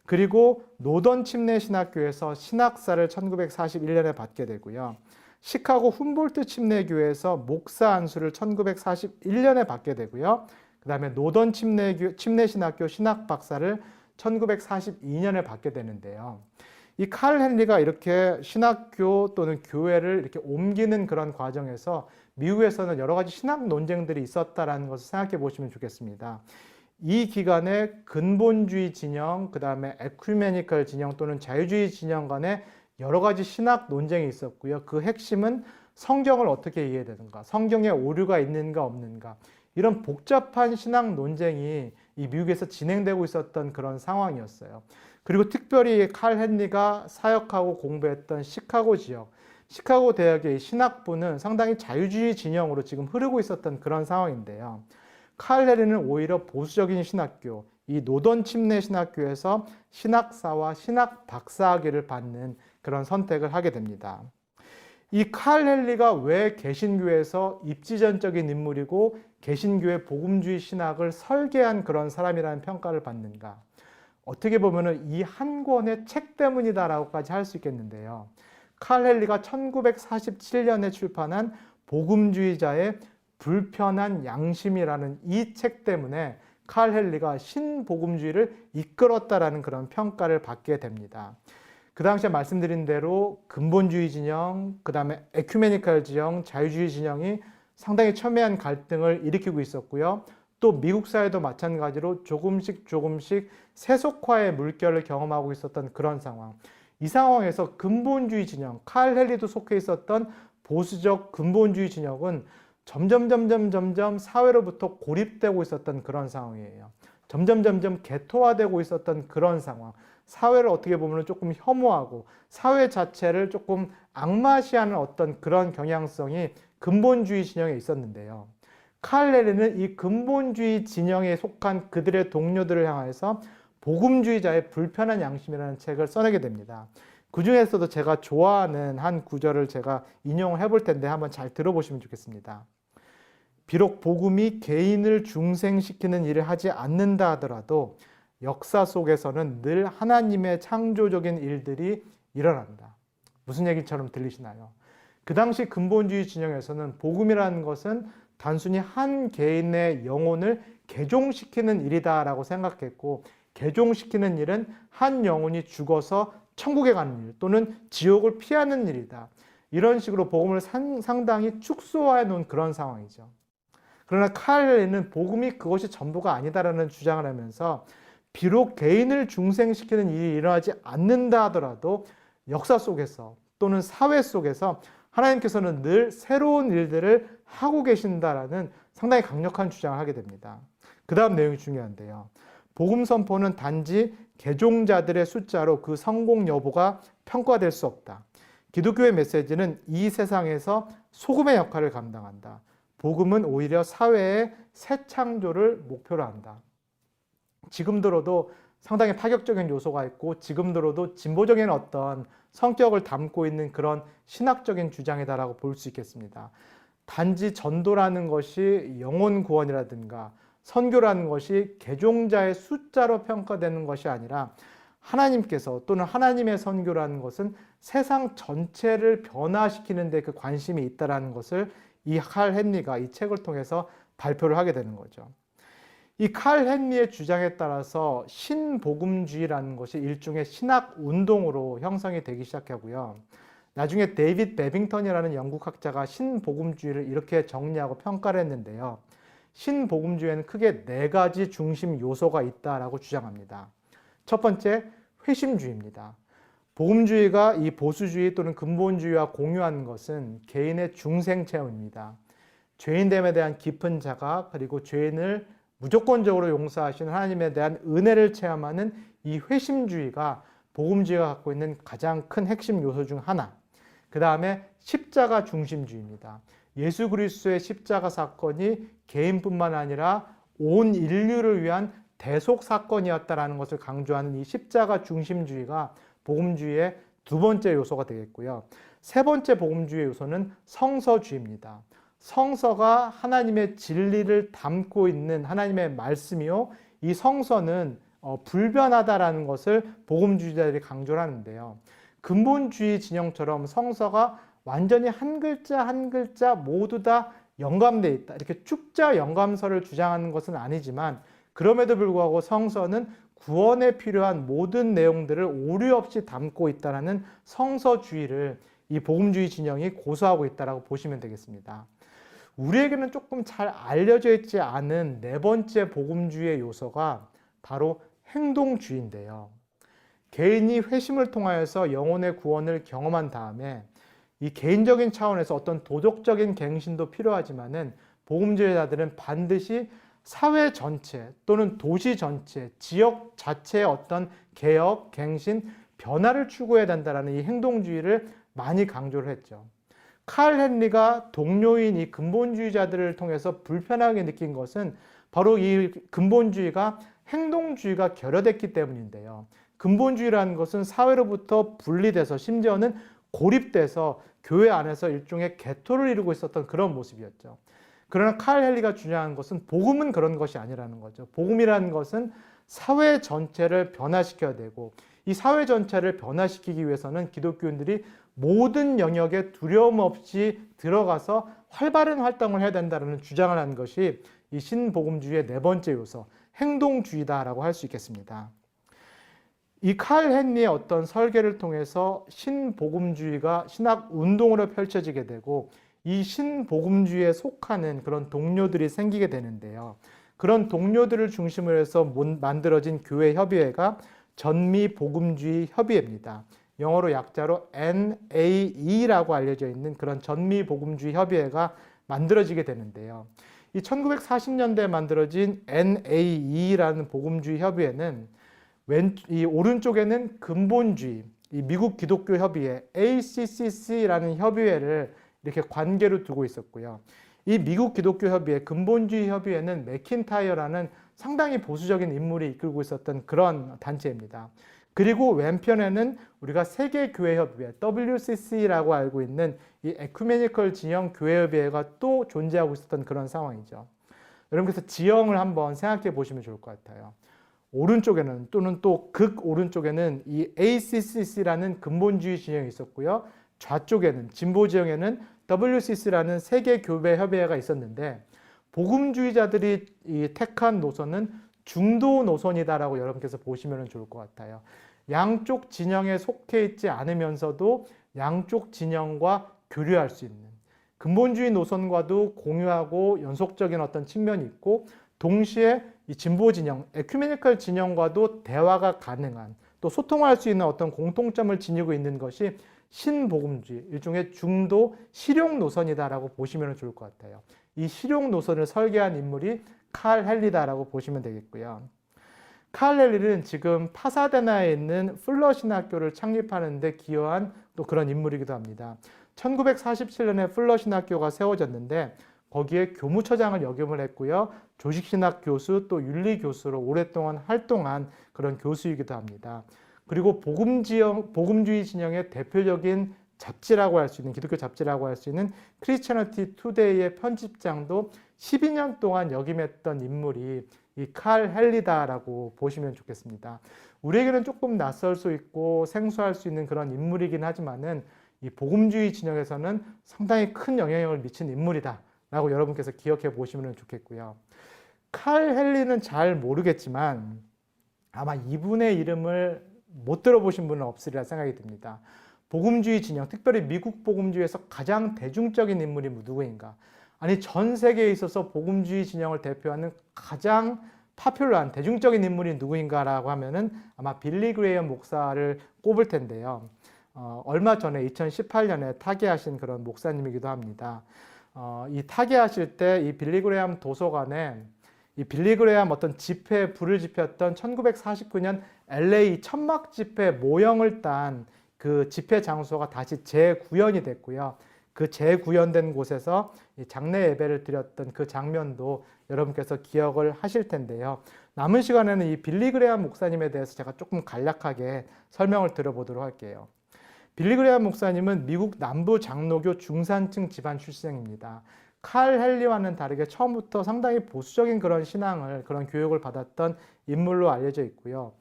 그리고 노던 침례 신학교에서 신학사를 1941년에 받게 되고요. 시카고 훔볼트 침례교에서 목사 안수를 1941년에 받게 되고요. 그 다음에 노던 침례 신학교 신학 박사를 1942년에 받게 되는데요. 이 칼 헨리가 이렇게 신학교 또는 교회를 이렇게 옮기는 그런 과정에서 미국에서는 여러 가지 신학 논쟁들이 있었다라는 것을 생각해 보시면 좋겠습니다. 이 기간에 근본주의 진영, 그 다음에 에큐메니컬 진영 또는 자유주의 진영 간에 여러 가지 신학 논쟁이 있었고요. 그 핵심은 성경을 어떻게 이해해야 되는가, 성경에 오류가 있는가 없는가, 이런 복잡한 신학 논쟁이 이 미국에서 진행되고 있었던 그런 상황이었어요. 그리고 특별히 칼 헨리가 사역하고 공부했던 시카고 지역, 시카고 대학의 신학부는 상당히 자유주의 진영으로 지금 흐르고 있었던 그런 상황인데요. 칼 헨리는 오히려 보수적인 신학교, 이 노던 침례 신학교에서 신학사와 신학 박사학위를 받는 그런 선택을 하게 됩니다. 이 칼 헨리가 왜 개신교에서 입지전적인 인물이고 개신교의 복음주의 신학을 설계한 그런 사람이라는 평가를 받는가? 어떻게 보면 이 한 권의 책 때문이다라고까지 할 수 있겠는데요. 칼 헨리가 1947년에 출판한 복음주의자의 불편한 양심이라는 이 책 때문에 칼 헨리가 신복음주의를 이끌었다라는 그런 평가를 받게 됩니다. 그 당시에 말씀드린 대로 근본주의 진영, 그 다음에 에큐메니컬 진영, 자유주의 진영이 상당히 첨예한 갈등을 일으키고 있었고요. 또 미국 사회도 마찬가지로 조금씩 세속화의 물결을 경험하고 있었던 그런 상황. 이 상황에서 근본주의 진영, 칼 헨리도 속해 있었던 보수적 근본주의 진영은 점점 사회로부터 고립되고 있었던 그런 상황이에요. 점점 개토화되고 있었던 그런 상황. 사회를 어떻게 보면 조금 혐오하고 사회 자체를 조금 악마시하는 어떤 그런 경향성이 근본주의 진영에 있었는데요. 칼 헨리는 이 근본주의 진영에 속한 그들의 동료들을 향해서 복음주의자의 불편한 양심이라는 책을 써내게 됩니다. 그 중에서도 제가 좋아하는 한 구절을 제가 인용을 해볼 텐데 한번 잘 들어보시면 좋겠습니다. 비록 복음이 개인을 중생시키는 일을 하지 않는다 하더라도 역사 속에서는 늘 하나님의 창조적인 일들이 일어난다. 무슨 얘기처럼 들리시나요? 그 당시 근본주의 진영에서는 복음이라는 것은 단순히 한 개인의 영혼을 개종시키는 일이다라고 생각했고, 개종시키는 일은 한 영혼이 죽어서 천국에 가는 일 또는 지옥을 피하는 일이다. 이런 식으로 복음을 상당히 축소해 놓은 그런 상황이죠. 그러나 칼레는 복음이 그것이 전부가 아니다라는 주장을 하면서 비록 개인을 중생시키는 일이 일어나지 않는다 하더라도 역사 속에서 또는 사회 속에서 하나님께서는 늘 새로운 일들을 하고 계신다라는 상당히 강력한 주장을 하게 됩니다. 그 다음 내용이 중요한데요. 복음 선포는 단지 개종자들의 숫자로 그 성공 여부가 평가될 수 없다. 기독교의 메시지는 이 세상에서 소금의 역할을 감당한다. 복음은 오히려 사회의 새 창조를 목표로 한다. 지금 들어도 상당히 파격적인 요소가 있고 지금 들어도 진보적인 어떤 성격을 담고 있는 그런 신학적인 주장이다라고 볼 수 있겠습니다. 단지 전도라는 것이 영혼 구원이라든가 선교라는 것이 개종자의 숫자로 평가되는 것이 아니라 하나님께서 또는 하나님의 선교라는 것은 세상 전체를 변화시키는 데 그 관심이 있다는 것을 이 칼 헨리가 이 책을 통해서 발표를 하게 되는 거죠. 이 칼 헨리의 주장에 따라서 신복음주의라는 것이 일종의 신학 운동으로 형성이 되기 시작하고요. 나중에 데이빗 베빙턴이라는 영국 학자가 신복음주의를 이렇게 정리하고 평가를 했는데요. 신복음주의에는 크게 4가지 중심 요소가 있다라고 주장합니다. 첫 번째, 회심주의입니다. 복음주의가 이 보수주의 또는 근본주의와 공유하는 것은 개인의 중생 체험입니다. 죄인됨에 대한 깊은 자각, 그리고 죄인을 무조건적으로 용서하시는 하나님에 대한 은혜를 체험하는 이 회심주의가 복음주의가 갖고 있는 가장 큰 핵심 요소 중 하나. 그 다음에 십자가 중심주의입니다. 예수 그리스도의 십자가 사건이 개인뿐만 아니라 온 인류를 위한 대속 사건이었다라는 것을 강조하는 이 십자가 중심주의가 복음주의의 2번째 요소가 되겠고요. 3번째 복음주의 요소는 성서주의입니다. 성서가 하나님의 진리를 담고 있는 하나님의 말씀이요. 이 성서는 불변하다라는 것을 복음주의자들이 강조를 하는데요. 근본주의 진영처럼 성서가 완전히 한 글자 한 글자 모두 다 영감되어 있다. 이렇게 축자 영감서를 주장하는 것은 아니지만 그럼에도 불구하고 성서는 구원에 필요한 모든 내용들을 오류 없이 담고 있다는 성서주의를 이 복음주의 진영이 고수하고 있다고 보시면 되겠습니다. 우리에게는 조금 잘 알려져 있지 않은 4번째 복음주의의 요소가 바로 행동주의인데요. 개인이 회심을 통하여서 영혼의 구원을 경험한 다음에 이 개인적인 차원에서 어떤 도덕적인 갱신도 필요하지만은 복음주의자들은 반드시 사회 전체 또는 도시 전체, 지역 자체의 어떤 개혁, 갱신, 변화를 추구해야 된다는 이 행동주의를 많이 강조를 했죠. 칼 헨리가 동료인 이 근본주의자들을 통해서 불편하게 느낀 것은 바로 이 근본주의가 행동주의가 결여됐기 때문인데요. 근본주의라는 것은 사회로부터 분리돼서 심지어는 고립돼서 교회 안에서 일종의 개토를 이루고 있었던 그런 모습이었죠. 그러나 칼 헨리가 주장한 것은 복음은 그런 것이 아니라는 거죠. 복음이라는 것은 사회 전체를 변화시켜야 되고 이 사회 전체를 변화시키기 위해서는 기독교인들이 모든 영역에 두려움 없이 들어가서 활발한 활동을 해야 된다는 주장을 한 것이 이 신복음주의의 4번째 요소, 행동주의다라고 할 수 있겠습니다. 이 칼 헨리의 어떤 설계를 통해서 신복음주의가 신학 운동으로 펼쳐지게 되고 이 신복음주의에 속하는 그런 동료들이 생기게 되는데요. 그런 동료들을 중심으로 해서 만들어진 교회 협의회가 전미복음주의 협의회입니다. 영어로 약자로 NAE라고 알려져 있는 그런 전미복음주의 협의회가 만들어지게 되는데요. 이 1940년대에 만들어진 NAE라는 복음주의 협의회는 이 오른쪽에는 근본주의, 이 미국 기독교 협의회 ACCC라는 협의회를 이렇게 관계로 두고 있었고요. 이 미국 기독교 협의회, 근본주의 협의회는 맥킨타이어라는 상당히 보수적인 인물이 이끌고 있었던 그런 단체입니다. 그리고 왼편에는 우리가 세계교회협의회 WCC라고 알고 있는 이 에큐메니컬 진영 교회협의회가 또 존재하고 있었던 그런 상황이죠. 여러분 그래서 지형을 한번 생각해 보시면 좋을 것 같아요. 오른쪽에는 또는 또 극 오른쪽에는 이 ACCC라는 근본주의 진영이 있었고요. 좌쪽에는 진보 지형에는 WCC라는 세계교회협의회가 있었는데 복음주의자들이 이 택한 노선은 중도 노선이다라고 여러분께서 보시면 좋을 것 같아요. 양쪽 진영에 속해 있지 않으면서도 양쪽 진영과 교류할 수 있는 근본주의 노선과도 공유하고 연속적인 어떤 측면이 있고 동시에 이 진보 진영, 에큐메니컬 진영과도 대화가 가능한 또 소통할 수 있는 어떤 공통점을 지니고 있는 것이 신복음주의, 일종의 중도 실용 노선이다라고 보시면 좋을 것 같아요. 이 실용 노선을 설계한 인물이 칼 헨리다라고 보시면 되겠고요. 칼 헨리는 지금 파사데나에 있는 플러 신학교를 창립하는 데 기여한 또 그런 인물이기도 합니다. 1947년에 플러 신학교가 세워졌는데 거기에 교무처장을 역임을 했고요. 조직신학 교수 또 윤리 교수로 오랫동안 활동한 그런 교수이기도 합니다. 그리고 복음주의 진영의 대표적인 잡지라고 할 수 있는 기독교 잡지라고 할 수 있는 크리스처니티 투데이의 편집장도 12년 동안 역임했던 인물이 이 칼 헨리다라고 보시면 좋겠습니다. 우리에게는 조금 낯설 수 있고 생소할 수 있는 그런 인물이긴 하지만은 이 복음주의 진영에서는 상당히 큰 영향력을 미친 인물이다라고 여러분께서 기억해 보시면 좋겠고요. 칼 헨리는 잘 모르겠지만 아마 이분의 이름을 못 들어보신 분은 없으리라 생각이 듭니다. 복음주의 진영, 특별히 미국 복음주의에서 가장 대중적인 인물이 누구인가? 아니 전 세계에 있어서 복음주의 진영을 대표하는 가장 파퓰러한 대중적인 인물이 누구인가라고 하면은 아마 빌리 그레이엄 목사를 꼽을 텐데요. 얼마 전에 2018년에 타계하신 그런 목사님이기도 합니다. 이 타계하실 때 이 빌리 그레이엄 도서관에 이 빌리 그레이엄 어떤 집회에 불을 지폈던 1949년 LA 천막 집회 모형을 딴 그 집회 장소가 다시 재구현이 됐고요. 그 재구현된 곳에서 장례 예배를 드렸던 그 장면도 여러분께서 기억을 하실 텐데요. 남은 시간에는 이 빌리 그레이엄 목사님에 대해서 제가 조금 간략하게 설명을 드려보도록 할게요. 빌리 그레이엄 목사님은 미국 남부 장로교 중산층 집안 출생입니다. 칼 헨리와는 다르게 처음부터 상당히 보수적인 그런 신앙을, 그런 교육을 받았던 인물로 알려져 있고요.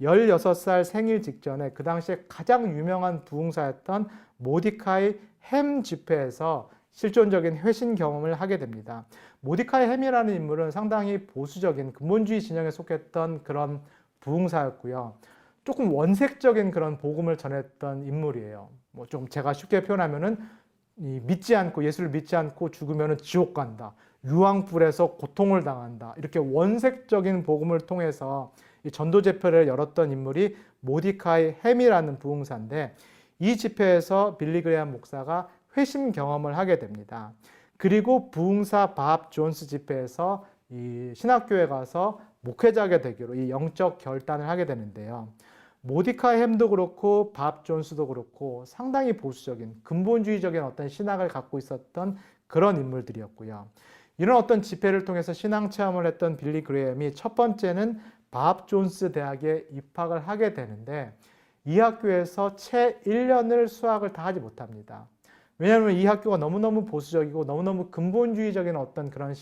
16살 생일 직전에 그 당시에 가장 유명한 부흥사였던 모디카이 햄 집회에서 실존적인 회신 경험을 하게 됩니다. 모디카이 햄이라는 인물은 상당히 보수적인 근본주의 진영에 속했던 그런 부흥사였고요. 조금 원색적인 그런 복음을 전했던 인물이에요. 뭐 좀 제가 쉽게 표현하면은 믿지 않고 예수를 믿지 않고 죽으면 지옥 간다. 유황불에서 고통을 당한다. 이렇게 원색적인 복음을 통해서 이 전도 집회를 열었던 인물이 모디카이 햄이라는 부흥사인데 이 집회에서 빌리 그레이엄 목사가 회심 경험을 하게 됩니다. 그리고 부흥사 밥 존스 집회에서 이 신학교에 가서 목회자가 되기로 이 영적 결단을 하게 되는데요. 모디카이 햄도 그렇고 밥 존스도 그렇고 상당히 보수적인 근본주의적인 어떤 신학을 갖고 있었던 그런 인물들이었고요. 이런 어떤 집회를 통해서 신앙 체험을 했던 빌리 그레이엄이 첫 번째는 밥 존스 대학에 입학을 하게 되는데 이 학교에서 채 1년을 수학을 다 하지 못합니다. 왜냐하면 이 학교가 너무너무 보수적이고 너무너무 근본주의적인 어떤 그런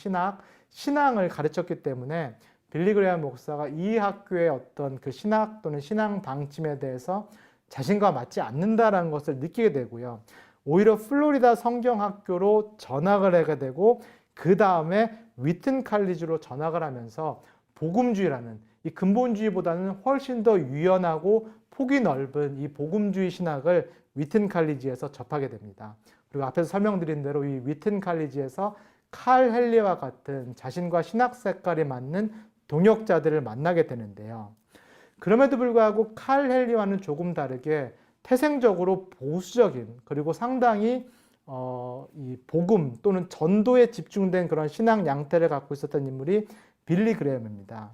신앙을 가르쳤기 때문에 빌리 그레이엄 목사가 이 학교의 어떤 그 신학 또는 신앙 방침에 대해서 자신과 맞지 않는다라는 것을 느끼게 되고요. 오히려 플로리다 성경학교로 전학을 하게 되고 그 다음에 위튼 칼리지로 전학을 하면서 복음주의라는 이 근본주의보다는 훨씬 더 유연하고 폭이 넓은 이 복음주의 신학을 위튼 칼리지에서 접하게 됩니다. 그리고 앞에서 설명드린 대로 이 위튼 칼리지에서 칼 헨리와 같은 자신과 신학 색깔이 맞는 동역자들을 만나게 되는데요. 그럼에도 불구하고 칼 헨리와는 조금 다르게 태생적으로 보수적인 그리고 상당히 이 복음 또는 전도에 집중된 그런 신앙 양태를 갖고 있었던 인물이 빌리 그레이엄입니다.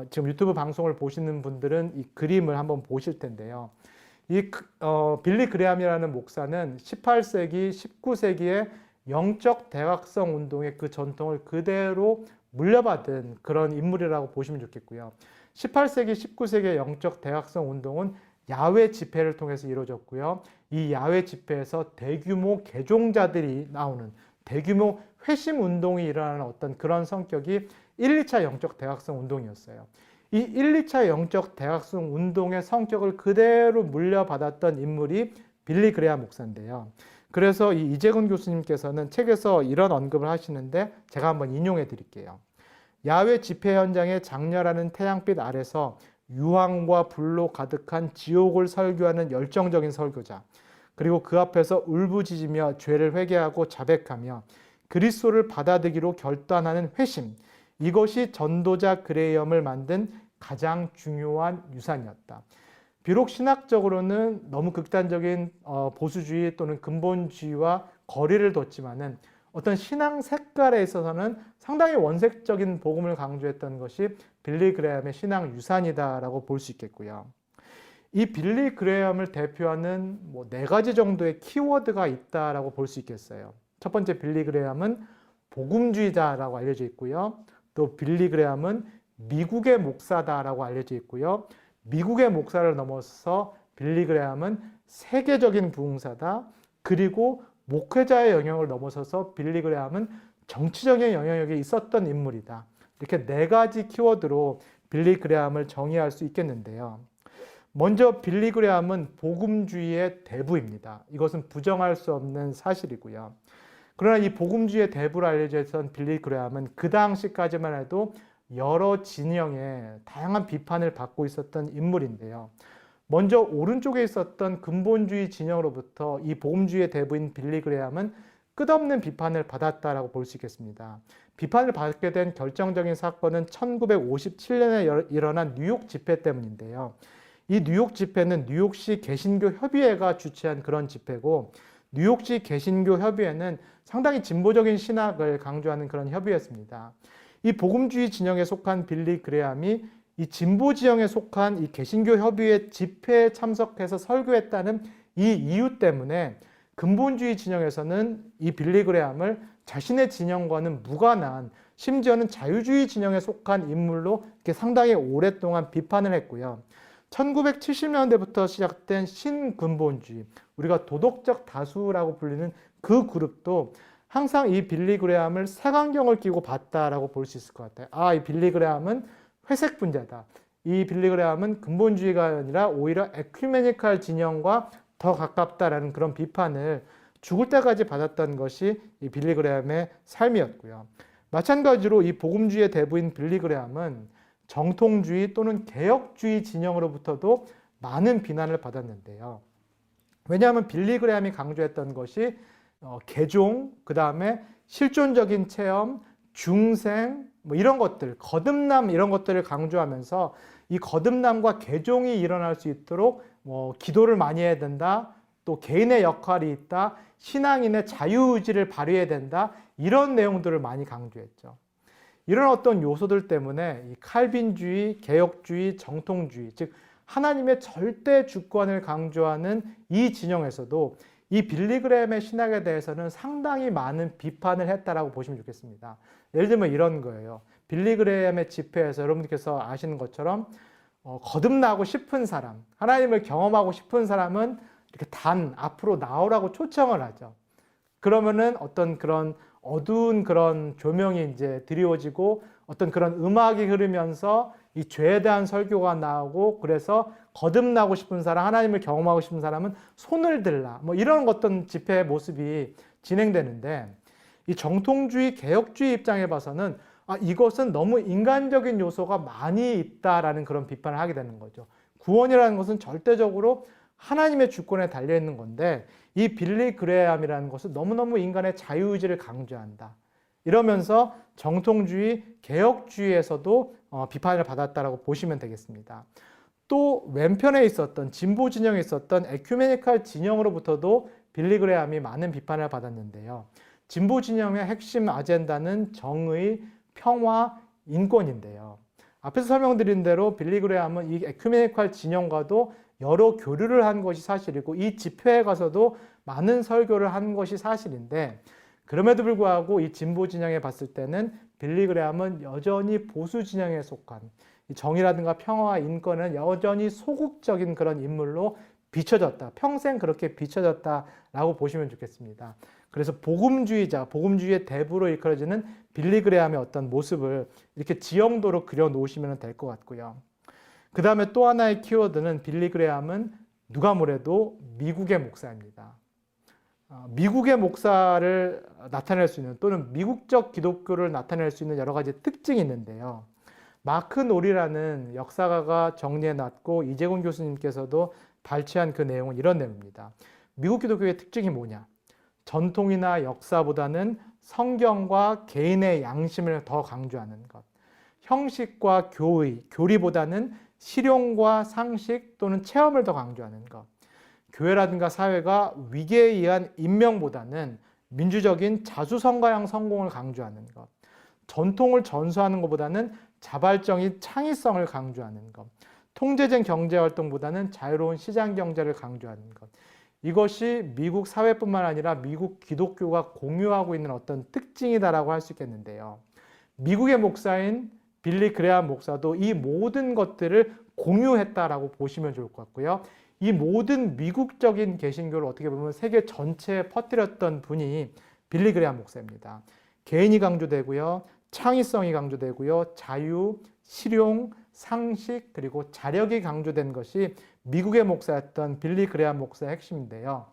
지금 유튜브 방송을 보시는 분들은 이 그림을 한번 보실 텐데요. 이 빌리 그레이엄이라는 목사는 18세기, 19세기의 영적 대각성 운동의 그 전통을 그대로 물려받은 그런 인물이라고 보시면 좋겠고요. 18세기, 19세기의 영적 대각성 운동은 야외 집회를 통해서 이루어졌고요. 이 야외 집회에서 대규모 개종자들이 나오는 대규모 회심 운동이 일어나는 어떤 그런 성격이 1, 2차 영적 대각성 운동이었어요. 이 1, 2차 영적 대각성 운동의 성격을 그대로 물려받았던 인물이 빌리 그레이엄 목사인데요. 그래서 이 이재근 교수님께서는 책에서 이런 언급을 하시는데 제가 한번 인용해 드릴게요. 야외 집회 현장의 장렬하는 태양빛 아래서 유황과 불로 가득한 지옥을 설교하는 열정적인 설교자, 그리고 그 앞에서 울부짖으며 죄를 회개하고 자백하며 그리스도를 받아들이기로 결단하는 회심, 이것이 전도자 그레이엄을 만든 가장 중요한 유산이었다. 비록 신학적으로는 너무 극단적인 보수주의 또는 근본주의와 거리를 뒀지만은 어떤 신앙 색깔에 있어서는 상당히 원색적인 복음을 강조했던 것이 빌리 그레이엄의 신앙 유산이다라고 볼 수 있겠고요. 이 빌리 그레이엄을 대표하는 네 가지 정도의 키워드가 있다라고 볼 수 있겠어요. 첫 번째, 빌리 그레이엄은 복음주의자라고 알려져 있고요. 또 빌리 그레이엄은 미국의 목사다라고 알려져 있고요. 미국의 목사를 넘어서 빌리 그레이엄은 세계적인 부흥사다. 그리고 목회자의 영역을 넘어서서 빌리 그레이엄은 정치적인 영향력이 있었던 인물이다. 이렇게 네 가지 키워드로 빌리 그레이엄을 정의할 수 있겠는데요. 먼저 빌리 그레이엄은 복음주의의 대부입니다. 이것은 부정할 수 없는 사실이고요. 그러나 이 복음주의의 대부로 알려져 있던 빌리 그레이엄은 그 당시까지만 해도 여러 진영의 다양한 비판을 받고 있었던 인물인데요. 먼저 오른쪽에 있었던 근본주의 진영으로부터 이 복음주의의 대부인 빌리 그레이엄은 끝없는 비판을 받았다라고 볼 수 있겠습니다. 비판을 받게 된 결정적인 사건은 1957년에 일어난 뉴욕 집회 때문인데요. 이 뉴욕 집회는 뉴욕시 개신교 협의회가 주최한 그런 집회고, 뉴욕시 개신교 협의회는 상당히 진보적인 신학을 강조하는 그런 협의회였습니다. 이 복음주의 진영에 속한 빌리 그레이엄이 이 진보 지형에 속한 이 개신교 협의회 집회에 참석해서 설교했다는 이 이유 때문에 근본주의 진영에서는 이 빌리 그레이엄을 자신의 진영과는 무관한, 심지어는 자유주의 진영에 속한 인물로 이렇게 상당히 오랫동안 비판을 했고요. 1970년대부터 시작된 신근본주의, 우리가 도덕적 다수라고 불리는 그 그룹도 항상 이 빌리 그레이엄을 색안경을 끼고 봤다라고 볼 수 있을 것 같아요. 이 빌리 그레이엄은 회색 분자다. 이 빌리 그레이엄은 근본주의가 아니라 오히려 에큐메니칼 진영과 더 가깝다라는 그런 비판을 죽을 때까지 받았던 것이 이 빌리 그레이엄의 삶이었고요. 마찬가지로 이 복음주의의 대부인 빌리 그레이엄은 정통주의 또는 개혁주의 진영으로부터도 많은 비난을 받았는데요. 왜냐하면 빌리 그레이엄이 강조했던 것이 개종, 그 다음에 실존적인 체험, 중생, 이런 것들, 거듭남 이런 것들을 강조하면서 이 거듭남과 개종이 일어날 수 있도록 기도를 많이 해야 된다, 또 개인의 역할이 있다, 신앙인의 자유의지를 발휘해야 된다, 이런 내용들을 많이 강조했죠. 이런 어떤 요소들 때문에 이 칼빈주의, 개혁주의, 정통주의, 즉 하나님의 절대 주권을 강조하는 이 진영에서도 이 빌리 그레이엄의 신학에 대해서는 상당히 많은 비판을 했다라고 보시면 좋겠습니다. 예를 들면 이런 거예요. 빌리 그레이엄의 집회에서 여러분들께서 아시는 것처럼 거듭나고 싶은 사람, 하나님을 경험하고 싶은 사람은 이렇게 앞으로 나오라고 초청을 하죠. 그러면은 어떤 그런 어두운 그런 조명이 이제 드리워지고 어떤 그런 음악이 흐르면서 이 죄에 대한 설교가 나오고, 그래서 거듭나고 싶은 사람, 하나님을 경험하고 싶은 사람은 손을 들라, 이런 어떤 집회의 모습이 진행되는데, 이 정통주의, 개혁주의 입장에 봐서는 이것은 너무 인간적인 요소가 많이 있다라는 그런 비판을 하게 되는 거죠. 구원이라는 것은 절대적으로 하나님의 주권에 달려있는 건데, 이 빌리 그레이엄이라는 것은 너무너무 인간의 자유의지를 강조한다. 이러면서 정통주의, 개혁주의에서도 비판을 받았다라고 보시면 되겠습니다. 또 왼편에 있었던 진보 진영에 있었던 에큐메니칼 진영으로부터도 빌리 그레이엄이 많은 비판을 받았는데요. 진보 진영의 핵심 아젠다는 정의, 평화, 인권인데요. 앞에서 설명드린 대로 빌리 그레이엄은 이 에큐메니칼 진영과도 여러 교류를 한 것이 사실이고, 이 집회에 가서도 많은 설교를 한 것이 사실인데, 그럼에도 불구하고 이 진보 진영에 봤을 때는 빌리 그레이엄은 여전히 보수 진영에 속한, 정의라든가 평화와 인권은 여전히 소극적인 그런 인물로 비춰졌다. 평생 그렇게 비춰졌다라고 보시면 좋겠습니다. 그래서 복음주의자, 복음주의의 대부로 일컬어지는 빌리 그레함의 어떤 모습을 이렇게 지형도로 그려 놓으시면 될 것 같고요. 그 다음에 또 하나의 키워드는 빌리 그레함은 누가 뭐래도 미국의 목사입니다. 미국의 목사를 나타낼 수 있는 또는 미국적 기독교를 나타낼 수 있는 여러 가지 특징이 있는데요. 마크 놀이라는 역사가가 정리해놨고 이재곤 교수님께서도 발췌한 그 내용은 이런 내용입니다. 미국 기독교의 특징이 뭐냐? 전통이나 역사보다는 성경과 개인의 양심을 더 강조하는 것. 형식과 교의, 교리보다는 실용과 상식 또는 체험을 더 강조하는 것. 교회라든가 사회가 위계에 의한 임명보다는 민주적인 자주성가형 성공을 강조하는 것. 전통을 전수하는 것보다는 자발적인 창의성을 강조하는 것. 통제된 경제활동보다는 자유로운 시장경제를 강조하는 것. 이것이 미국 사회뿐만 아니라 미국 기독교가 공유하고 있는 어떤 특징이다라고 할 수 있겠는데요. 미국의 목사인 빌리 그레함 목사도 이 모든 것들을 공유했다라고 보시면 좋을 것 같고요. 이 모든 미국적인 개신교를 어떻게 보면 세계 전체에 퍼뜨렸던 분이 빌리 그레함 목사입니다. 개인이 강조되고요. 창의성이 강조되고요. 자유, 실용, 상식 그리고 자력이 강조된 것이 미국의 목사였던 빌리 그레함 목사의 핵심인데요.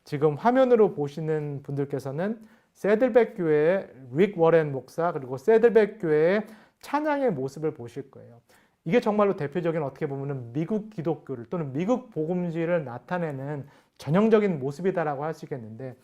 지금 화면으로 보시는 분들께서는 새들백 교회의 릭 워렌 목사 그리고 새들백 교회의 찬양의 모습을 보실 거예요. 이게 정말로 대표적인 어떻게 보면 미국 기독교를 또는 미국 복음주의를 나타내는 전형적인 모습이다라고 할 수 있겠는데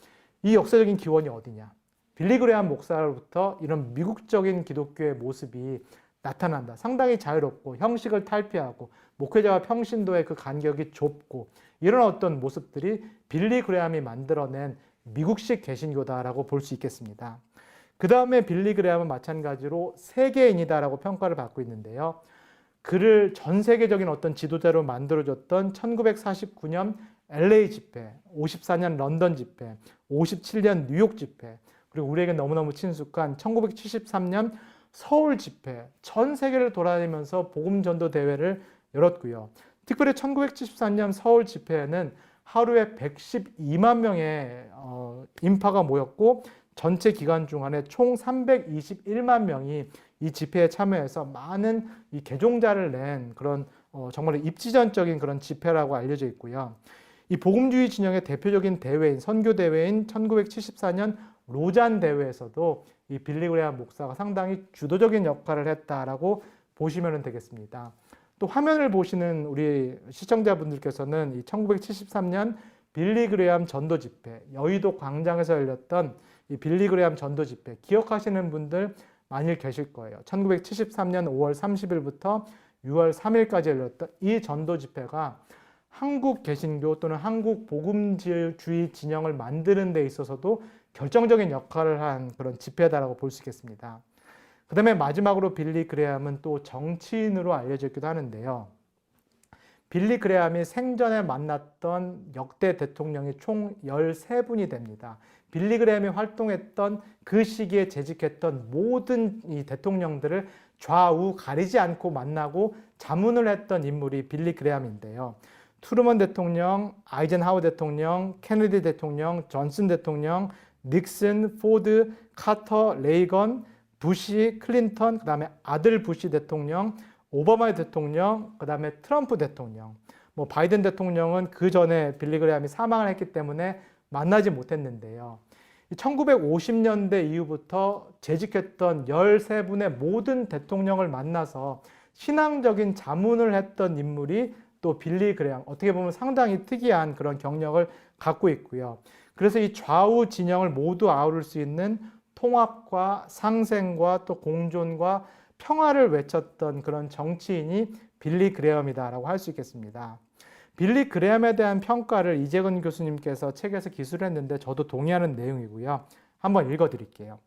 이 역사적인 기원이 어디냐? 빌리 그레함 목사로부터 이런 미국적인 기독교의 모습이 나타난다. 상당히 자유롭고 형식을 탈피하고 목회자와 평신도의 그 간격이 좁고 이런 어떤 모습들이 빌리 그레함이 만들어낸 미국식 개신교다라고 볼 수 있겠습니다. 그 다음에 빌리 그레함은 마찬가지로 세계인이다라고 평가를 받고 있는데요. 그를 전 세계적인 어떤 지도자로 만들어줬던 1949년 LA 집회, 54년 런던 집회, 57년 뉴욕 집회, 그리고 우리에게 너무너무 친숙한 1973년 서울 집회, 전 세계를 돌아다니면서 복음 전도 대회를 열었고요. 특별히 1973년 서울 집회에는 하루에 112만 명의 인파가 모였고 전체 기간 중간에 총 321만 명이 이 집회에 참여해서 많은 이 개종자를 낸 그런 정말 입지전적인 그런 집회라고 알려져 있고요. 이 복음주의 진영의 대표적인 대회인 선교 대회인 1974년 로잔 대회에서도 이 빌리 그레함 목사가 상당히 주도적인 역할을 했다라고 보시면 되겠습니다. 또 화면을 보시는 우리 시청자분들께서는 이 1973년 빌리 그레함 전도 집회, 여의도 광장에서 열렸던 이 빌리 그레함 전도 집회 기억하시는 분들 많이 계실 거예요. 1973년 5월 30일부터 6월 3일까지 열렸던 이 전도 집회가 한국 개신교 또는 한국 복음주의 진영을 만드는 데 있어서도 결정적인 역할을 한 그런 집회다라고 볼 수 있겠습니다. 그 다음에 마지막으로 빌리 그레함은 또 정치인으로 알려져 있기도 하는데요. 빌리 그레함이 생전에 만났던 역대 대통령이 총 13분이 됩니다. 빌리 그레함이 활동했던 그 시기에 재직했던 모든 이 대통령들을 좌우 가리지 않고 만나고 자문을 했던 인물이 빌리 그레함인데요. 트루먼 대통령, 아이젠하워 대통령, 케네디 대통령, 존슨 대통령, 닉슨, 포드, 카터, 레이건, 부시, 클린턴, 그 다음에 아들 부시 대통령, 오바마 대통령, 그 다음에 트럼프 대통령, 바이든 대통령은 그 전에 빌리 그레함이 사망을 했기 때문에 만나지 못했는데요. 1950년대 이후부터 재직했던 13분의 모든 대통령을 만나서 신앙적인 자문을 했던 인물이 또 빌리 그레함, 어떻게 보면 상당히 특이한 그런 경력을 갖고 있고요. 그래서 이 좌우 진영을 모두 아우를 수 있는 통합과 상생과 또 공존과 평화를 외쳤던 그런 정치인이 빌리 그레함이다라고 할 수 있겠습니다. 빌리 그레함에 대한 평가를 이재근 교수님께서 책에서 기술했는데 저도 동의하는 내용이고요. 한번 읽어드릴게요.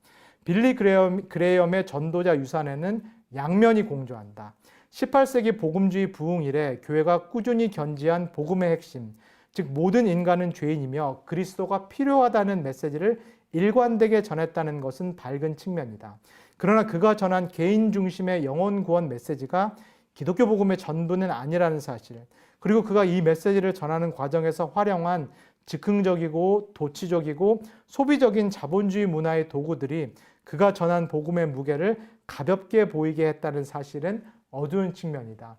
빌리 그레함의 전도자 유산에는 양면이 공존한다. 18세기 복음주의 부흥 이래 교회가 꾸준히 견지한 복음의 핵심, 즉 모든 인간은 죄인이며 그리스도가 필요하다는 메시지를 일관되게 전했다는 것은 밝은 측면이다. 그러나 그가 전한 개인 중심의 영혼 구원 메시지가 기독교 복음의 전부는 아니라는 사실, 그리고 그가 이 메시지를 전하는 과정에서 활용한 즉흥적이고 도치적이고 소비적인 자본주의 문화의 도구들이 그가 전한 복음의 무게를 가볍게 보이게 했다는 사실은 어두운 측면이다.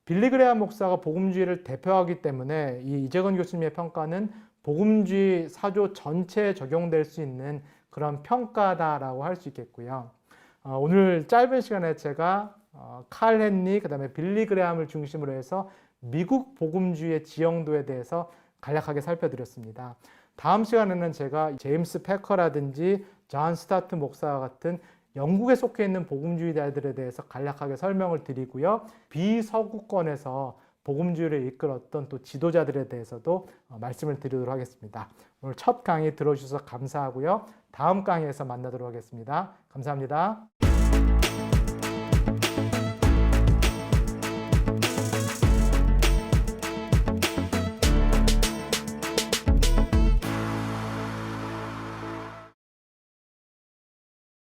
빌리 그레함 목사가 복음주의를 대표하기 때문에 이 이재건 교수님의 평가는 복음주의 사조 전체에 적용될 수 있는 그런 평가다라고 할 수 있겠고요. 오늘 짧은 시간에 제가 칼 헨리, 그다음에 빌리 그레함을 중심으로 해서 미국 복음주의의 지형도에 대해서 간략하게 살펴드렸습니다. 다음 시간에는 제가 제임스 패커라든지 존 스타트 목사와 같은 영국에 속해 있는 복음주의자들에 대해서 간략하게 설명을 드리고요. 비서구권에서 복음주의를 이끌었던 또 지도자들에 대해서도 말씀을 드리도록 하겠습니다. 오늘 첫 강의 들어주셔서 감사하고요. 다음 강의에서 만나도록 하겠습니다. 감사합니다.